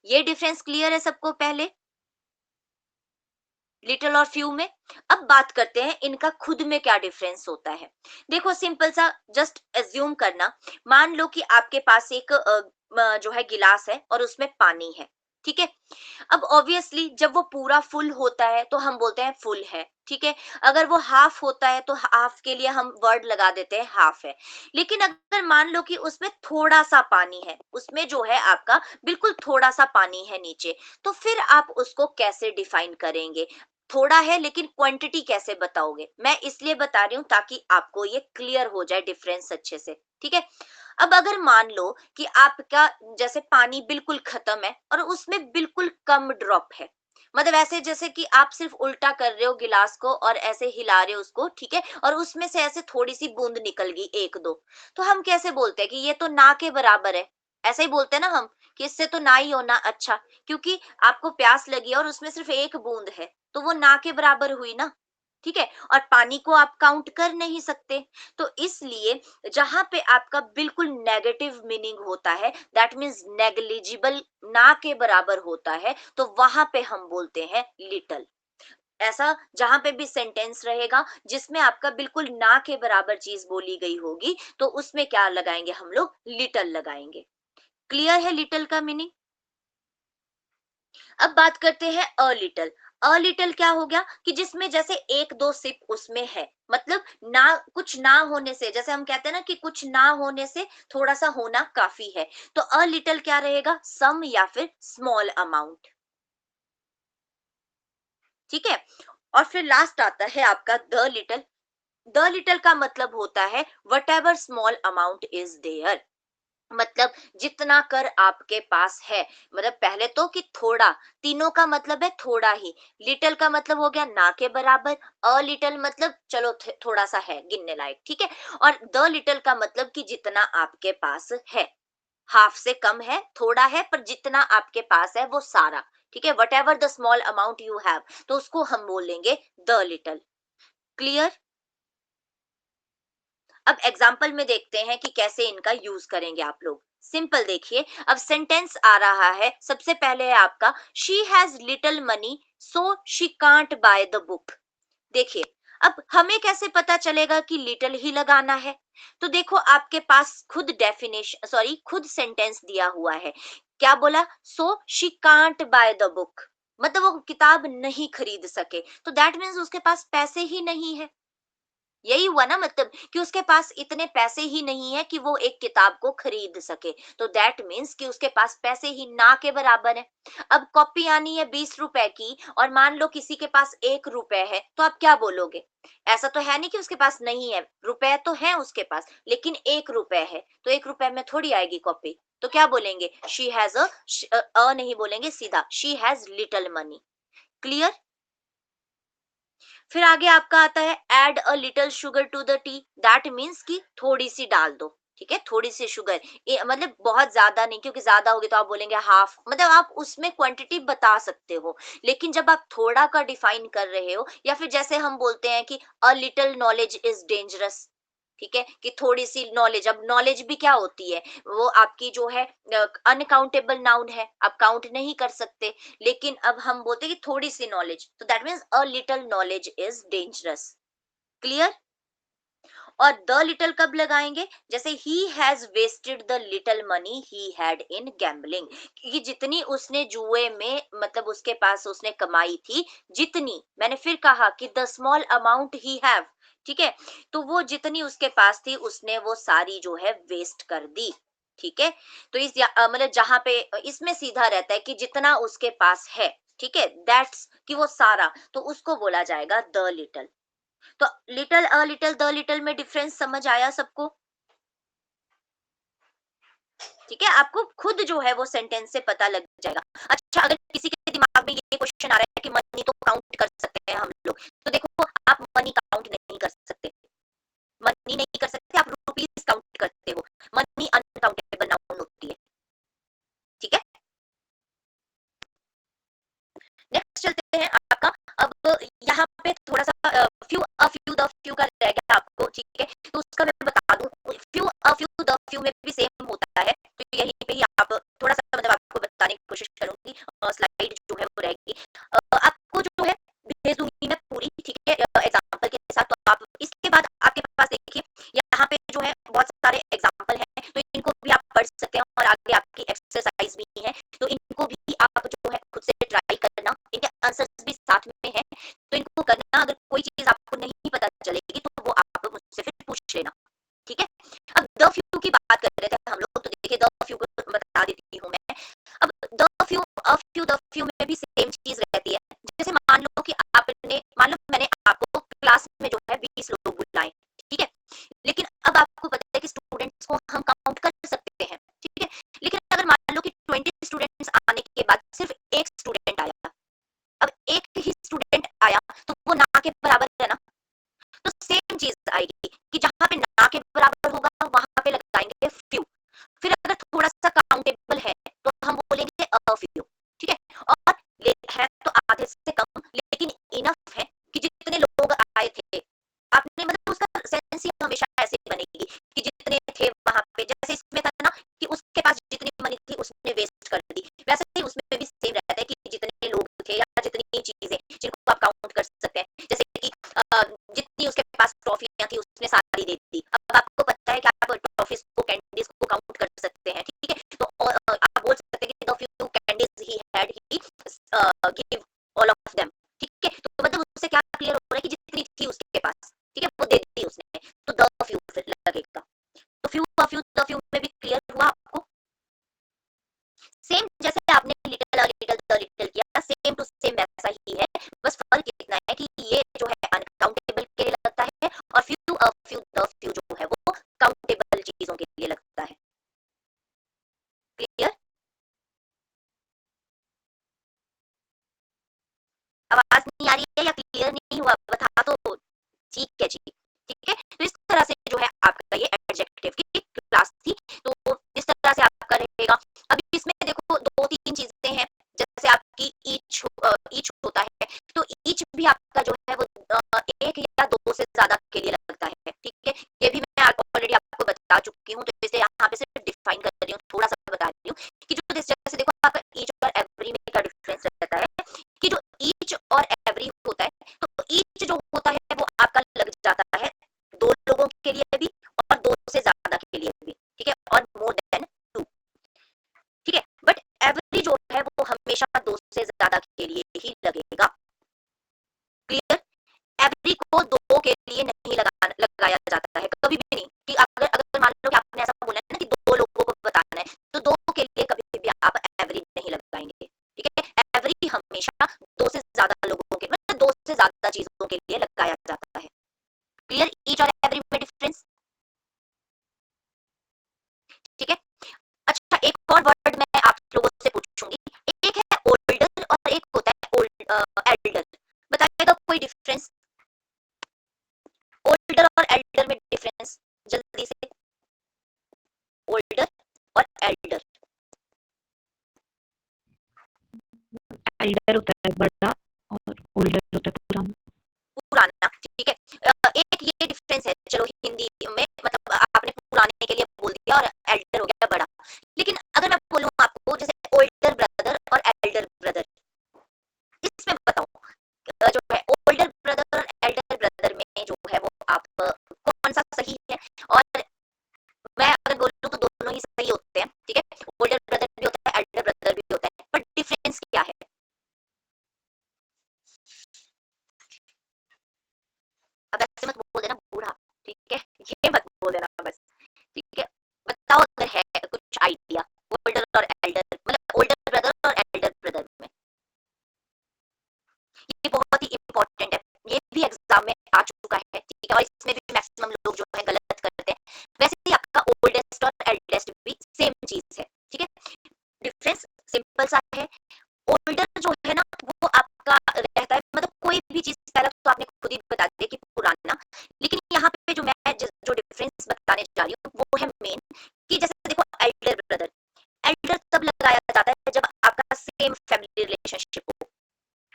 ये डिफरेंस क्लियर है सबको पहले, लिटिल और फ्यू में? अब बात करते हैं इनका खुद में क्या डिफरेंस होता है। देखो सिंपल सा जस्ट एज्यूम करना, मान लो कि आपके पास एक जो है गिलास है और उसमें पानी है, ठीक है। अब ऑब्वियसली जब वो पूरा फुल होता है तो हम बोलते हैं फुल है, ठीक है। अगर वो हाफ होता है तो हाफ के लिए हम वर्ड लगा देते हैं हाफ है। लेकिन अगर मान लो कि उसमें थोड़ा सा पानी है, उसमें जो है आपका बिल्कुल थोड़ा सा पानी है नीचे, तो फिर आप उसको कैसे डिफाइन करेंगे? थोड़ा है लेकिन क्वांटिटी कैसे बताओगे? मैं इसलिए बता रही हूँ ताकि आपको ये क्लियर हो जाए डिफरेंस अच्छे से, ठीक है। अब अगर मान लो कि आपका जैसे पानी बिल्कुल खत्म है और उसमें बिल्कुल कम ड्रॉप है, मतलब ऐसे जैसे कि आप सिर्फ उल्टा कर रहे हो गिलास को और ऐसे हिला रहे हो उसको, ठीक है, और उसमें से ऐसे थोड़ी सी बूंद निकल गई एक दो, तो हम कैसे बोलते हैं कि ये तो ना के बराबर है? ऐसे ही बोलते हैं ना हम कि इससे तो ना ही होना अच्छा, क्योंकि आपको प्यास लगी है और उसमें सिर्फ एक बूंद है, तो वो ना के बराबर हुई ना, ठीक है। और पानी को आप काउंट कर नहीं सकते, तो इसलिए जहां पे आपका बिल्कुल नेगेटिव मीनिंग होता है, दैट मीन्स नेग्लिजिबल, ना के बराबर होता है, तो वहां पे हम बोलते हैं लिटल। ऐसा जहां पे भी सेंटेंस रहेगा जिसमें आपका बिल्कुल ना के बराबर चीज बोली गई होगी, तो उसमें क्या लगाएंगे हम लोग? लिटल लगाएंगे। क्लियर है लिटल का मीनिंग? अब बात करते हैं अ लिटल। अ लिटल क्या हो गया कि जिसमें जैसे एक दो सिप उसमें है, मतलब ना, कुछ ना होने से, जैसे हम कहते हैं ना कि कुछ ना होने से थोड़ा सा होना काफी है, तो अ लिटल क्या रहेगा? सम या फिर स्मॉल अमाउंट, ठीक है। और फिर लास्ट आता है आपका द लिटल। द लिटल का मतलब होता है whatever small amount is there, मतलब जितना कर आपके पास है। मतलब पहले तो कि थोड़ा, तीनों का मतलब है थोड़ा ही। लिटिल का मतलब हो गया ना के बराबर, अ लिटिल मतलब चलो थोड़ा सा है गिनने लायक, ठीक है। और द लिटिल का मतलब कि जितना आपके पास है, हाफ से कम है, थोड़ा है, पर जितना आपके पास है वो सारा, ठीक है। What ever the small amount you have, तो उसको हम बोलेंगे द लिटिल। क्लियर? अब एग्जाम्पल में देखते हैं कि कैसे इनका यूज करेंगे आप लोग। सिंपल देखिए, अब सेंटेंस आ रहा है, सबसे पहले है आपका she has little money so she can't by the book. देखिए, अब हमें कैसे पता चलेगा कि लिटिल ही लगाना है? तो देखो आपके पास खुद डेफिनेशन, सॉरी, खुद सेंटेंस दिया हुआ है। क्या बोला? So she can't by the book, मतलब वो किताब नहीं खरीद सके, तो दैट मीन्स उसके पास पैसे ही नहीं है। यही हुआ ना, मतलब कि उसके पास इतने पैसे ही नहीं है कि वो एक किताब को खरीद सके, तो दैट मीन्स कि उसके पास पैसे ही ना के बराबर है। अब कॉपी आनी है 20 रुपए की और मान लो किसी के पास 1 रुपए है, तो आप क्या बोलोगे? ऐसा तो है नहीं कि उसके पास नहीं है, रुपए तो है उसके पास, लेकिन 1 रुपए है, तो 1 रुपए में थोड़ी आएगी कॉपी, तो क्या बोलेंगे? शी हैज अ नहीं बोलेंगे, सीधा she has little money. Clear? फिर आगे आपका आता है add a little sugar to the tea, that means कि थोड़ी सी डाल दो, ठीक है, थोड़ी सी शुगर, मतलब बहुत ज्यादा नहीं, क्योंकि ज्यादा होगी तो आप बोलेंगे हाफ, मतलब आप उसमें क्वांटिटी बता सकते हो। लेकिन जब आप थोड़ा का डिफाइन कर रहे हो, या फिर जैसे हम बोलते हैं कि अ लिटिल नॉलेज इज डेंजरस, ठीक है, कि थोड़ी सी नॉलेज, अब नॉलेज भी क्या होती है? वो आपकी जो है अनकाउंटेबल नाउन है, आप काउंट नहीं कर सकते। लेकिन अब हम बोलते हैं कि थोड़ी सी नॉलेज, तो that means a little knowledge is dangerous. Clear? और द लिटिल कब लगाएंगे? जैसे he has wasted the little money he had in gambling, कि जितनी उसने जुए में, मतलब उसके पास उसने कमाई थी, जितनी, मैंने फिर कहा कि the small amount he have, ठीक है, तो वो जितनी उसके पास थी उसने वो सारी जो है वेस्ट कर दी, ठीक है। तो इस मतलब जहां पे इसमें सीधा रहता है कि जितना उसके पास है, ठीक है, दैट्स कि वो सारा, तो उसको बोला जाएगा द लिटिल। तो little a little the little में डिफरेंस समझ आया सबको? ठीक है, आपको खुद जो है वो सेंटेंस से पता लग जाएगा। अच्छा, अगर किसी के दिमाग में ये क्वेश्चन आ रहा है कि मनी तो काउंट कर सकते हैं हम लोग, तो देखो आप मनी काउंट नहीं कर सकते, मनी नहीं कर सकते, आप रुपीस काउंट करते हो, मनी अनकाउंटेबल नाउन होती है, ठीक है। नेक्स्ट चलते हैं आपका, अब यहाँ पे थोड़ा सा few a few the few का रह गया आपको, ठीक है, तो उसका मैं बता दूं, few a few the few में भी सेम होता है, तो यहीं पे ही आप थोड़ा सा, मतलब आपको बताने की कोशिश करूंगी, स्लाइड जो है वो रहेगी, आपको जो है भेज दूंगी मैं पूरी, ठीक है, एग्जाम्पल के साथ, तो आप इसके बाद आपके पास देखिए यहाँ पे जो है बहुत सारे एग्जाम्पल हैं, तो इनको भी आप पढ़ सकते हैं और आगे आपकी एक्सरसाइज भी है, तो इनको भी आप जो है खुद से ट्राई करना, इनके आंसर्स भी साथ में हैं, तो इनको करना, अगर कोई ठीक है। अब द फ्यू की बात कर रहे थे हम लोग, तो देखिए द फ्यू को बता देती हूँ मैं। अब the few, a few, the few में भी सेम चीज रहती है। जैसे मान लो मैंने आपको क्लास में जो है 20 लोग बुलाए, ठीक है, लेकिन अब आपको पता है कि स्टूडेंट्स को हम काउंट कर सकते हैं, ठीक है, लेकिन अगर मान लो कि 20 स्टूडेंट्स आने के बाद सिर्फ एक स्टूडेंट आया, अब एक ही स्टूडेंट आया तो वो ना के बराबर है ना। तो सेम चीज आएगी कि जहां पे ना के बराबर होगा वहां पे लगाएंगे फ्यू। फिर अगर थोड़ा सा काउंटेबल है तो हम बोलेंगे अ फ्यू, ठीक है। और है तो आधे से कम लेकिन इनफ है कि जितने लोग आए थे, आपने मतलब उसका सेंस ही हमेशा ऐसे बनेगी कि जितने थे वहां पे, जैसे इसमें था ना कि उसके पास जितनी मनी थी उसने वेस्ट कर दी, वैसे ही उसमें भी सेम रहता है कि जितने लोग थे या जितनी चीजें जिनको आप काउंट कर सकते हैं, जैसे कि जितनी उसके पास ट्रॉफियां थी उसने सारी दे दी। अब आपको पता है कि आप ट्रॉफीज को, कैंडीज को काउंट कर सकते हैं, ठीक है। तो आप बोल सकते हैं कि the few candies he had he give all of them, ठीक है। तो मतलब उससे क्या क्लियर हो रहा है कि जितनी थी उसके पास, ठीक है, वो दे दी उसने, तो द फ्यू फिर लगेगा। तो few, a few, the few में भी क्लियर हुआ आपको। सेम जैसे आपने लिटिल, लिटिल, द लिटिल किया, सेम टू सेम वैसा ही है। बस फर्क इतना है कि ये जो है अनकाउंटेबल के लिए लगता है और few, a few, the few जो है वो काउंटेबल चीजों के लिए लगता है। क्लियर? आवाज नहीं आ रही है या क्लियर नहीं हुआ बता तो ठीक है जी, ठीक है। तो इस तरह से जो है आपका ये एडजेक्टिव की क्लास थी, तो इस तरह से आपका रहेगा। अब इसमें देखो दो तीन चीजें हैं, जैसे आपकी ईच होता है, तो ईच भी आपका जो है वो एक या दो से ज्यादा के लिए लगता है, ठीक है। ये भी मैं ऑलरेडी आपको बता चुकी हूँ, तो इसे यहाँ पे सिर्फ डिफाइन कर रही हूँ, थोड़ा सा बता रही हूँ कि जो जैसे देखो आपका ईच और एवरी में क्या डिफरेंस रहता है कि जो ईच और एवरी होता है, तो ईच जो होता है वो आपका लग जाता है दो लोगों के लिए भी और दो से ज्यादा के लिए भी, ठीक है, और मोर देन टू, ठीक है। बट एवरी जो है वो हमेशा दो से ज्यादा के लिए ही लगेगा। क्लियर? एवरी को दो के लिए नहीं लगाया जाता है कभी भी नहीं, कि अगर अगर मान लो कि आपने ऐसा बोला है ना कि दो लोगों को बताना है, तो दो के लिए कभी भी आप एवरी नहीं लगाएंगे, ठीक है। एवरी हमेशा दो से ज्यादा लोगों के, मतलब दो से ज्यादा चीजों के लिए लगाया जाता है। क्लियर? ईच और एवरी में डिफरेंस, ठीक है। अच्छा, एक और वर्ड मैं आप लोगों से पूछूंगी, एक है ओल्डर और एक होता है एल्डर, बताइएगा कोई डिफरेंस ओल्डर और एल्डर में, डिफरेंस जल्दी से। ओल्डर और एल्डर, एल्डर होता है बड़ा और ओल्डर होता है पुराना। पुराना, ठीक है। एक ये डिफरेंस है, चलो हिंदी में मतलब आपने पुराने के लिए बोल दिया और एल्डर हो गया बड़ा, लेकिन अगर मैं बोलूँ आपको जैसे ओल्डर ब्रदर और एल्डर ब्रदर, इसमें बताओ जो है ओल्डर ब्रदर और एल्डर ब्रदर में जो है वो आप कौन सा सही है। और मैं अगर बोलूँ तो दोनों ही सही होते हैं, ठीक है। ओल्डर ब्रदर भी होता है, एल्डर ब्रदर भी होता है, बट डिफरेंस क्या है? अब ऐसे मत बोल देना बूढ़ा, ठीक है, ये मत बोल देना बस, ठीक है। बताओ अगर है कुछ आइडिया ओल्डर और एल्डर, मतलब ओल्डर ब्रदर और एल्डर ब्रदर में। ये बहुत ही इंपॉर्टेंट है, ये भी एग्जाम में आ चुका है, ठीक है, और इसमें भी मैक्सिमम लोग जो है गलत करते हैं। वैसे ही आपका ओल्डेस्ट और एल्डेस्ट भी सेम चीज है, ठीक है। डिफरेंस सिंपल सा है। ओल्डर जो है ना वो आपका रहता है, मतलब कोई भी चीज पहले तो आपने खुद ही बता दिया कि पुराना, लेकिन यहाँ पे जो मैं जो डिफरेंस बताने जा रही हूँ वो है मेन, कि जैसे देखो एल्डर ब्रदर, एल्डर तब लगाया जाता है जब आपका सेम फैमिली रिलेशनशिप हो,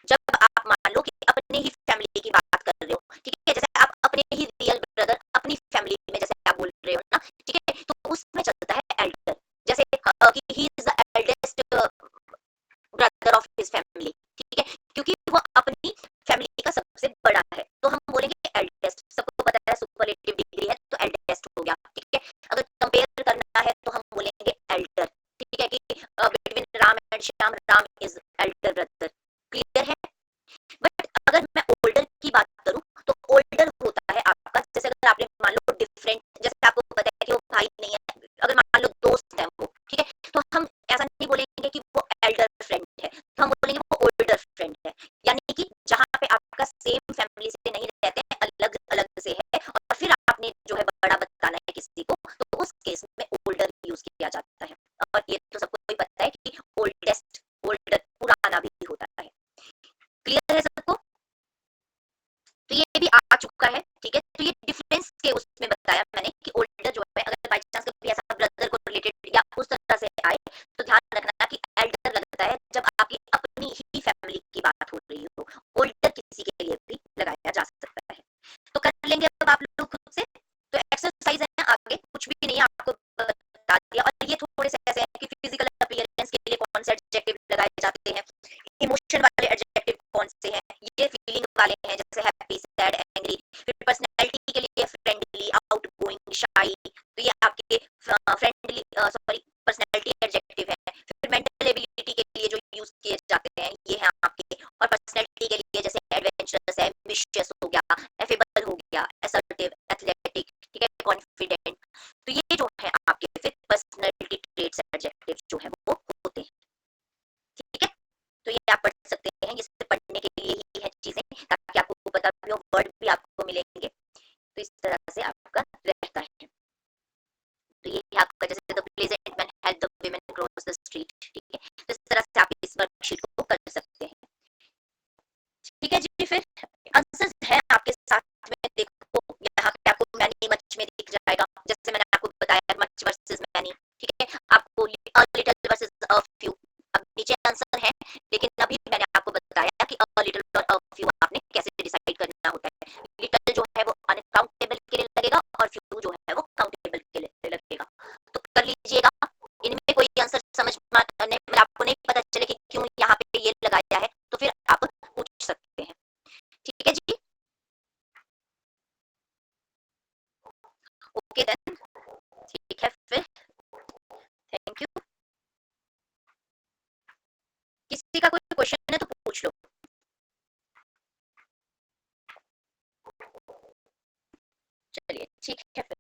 जब आप मान लो कि अपने ही फैमिली की बात कर रहे हो, ठीक है, जैसे आप अपने ही रियल ब्रदर अपनी फैमिली में जैसे आप बोल रहे हो ना, ठीक है, तो उसमें चलता है एल्डर, जैसे कि he is the eldest brother of his family, ठीक है, क्योंकि वो अपनी फैमिली का सबसे बड़ा है, तो हम बोलेंगे एल्डेस्ट। सबको पता है सुपरलेटिव डिग्री है तो एल्डेस्ट हो गया, ठीक है। अगर कंपेयर करना है तो हम बोलेंगे एल्डर, ठीक है, कि between Ram and Shyam, Ram is Elder brother, कुछ भी नहीं है, आपको बता दिया। और ये थोड़े से ऐसे हैं कि फिजिकल अपीयरेंस के लिए कौन से एडजेक्टिव लगाए जाते हैं, इमोशन वाले एडजेक्टिव कौन से हैं, ये फीलिंग वाले हैं जैसे हैप्पी, सैड, एंग्री। फिर पर्सनैलिटी के लिए फ्रेंडली, आउटगोइंग, शाई, तो ये आपके फ्रेंडली सॉरी पर्सनैलिटी एडजेक्टिव है। फिर मेंटल एबिलिटी के लिए जो यूज किए जाते हैं ये हैं आपके, और पर्सनैलिटी के लिए जैसे एडवेंचरस है, एम्बिशियस हो गया, एफेबल हो गया, असर्टिव, एथलेटिक, ठीक है, कॉन्फिडेंट। तो ये जो है आपके फिर पर्सनैलिटी ट्रेट्स एडजेक्टिव जो है वो होते हैं, ठीक है। तो ये आप पढ़ सकते हैं, ये सिर्फ पढ़ने के लिए ही है चीजें, ताकि आपको पता भी हो, वर्ड भी आपको मिलेंगे। तो इस तरह से आपका रहता है। तो ये आपका जैसे the pleasant man help the women cross the street, ठीक है। तो इस तरह से आप इस वर्कशीट को कर सकते हैं, ठीक है जी। फिर आंसर्स है आपके साथ में, देखो यहाँ पे आपको मैनी मच में दिख जाएगा, जैसे मैंने आपको बताया मच वर्सेस मैनी, ठीक है। आपको a little versus a few, अब नीचे आंसर है, लेकिन अभी मैंने आपको बताया कि अ लिटिल और अ फ्यू आपने कैसे डिसाइड करना होता है। लिटिल जो है वो अनकाउंटेबल के लिए लगेगा और फ्यू जो है वो काउंटेबल के लिए लगेगा। तो कर लीजिएगा। इनमें कोई आंसर समझ में नहीं, मतलब आपको नहीं पता चले कि क्यों यहाँ पे ये लगाया है, तो फिर आप पूछ सकते हैं, ठीक है जी। ओके देन, ठीक है फिर, थैंक यू। किसी का कोई क्वेश्चन है तो पूछ लो। चलिए ठीक है फिर।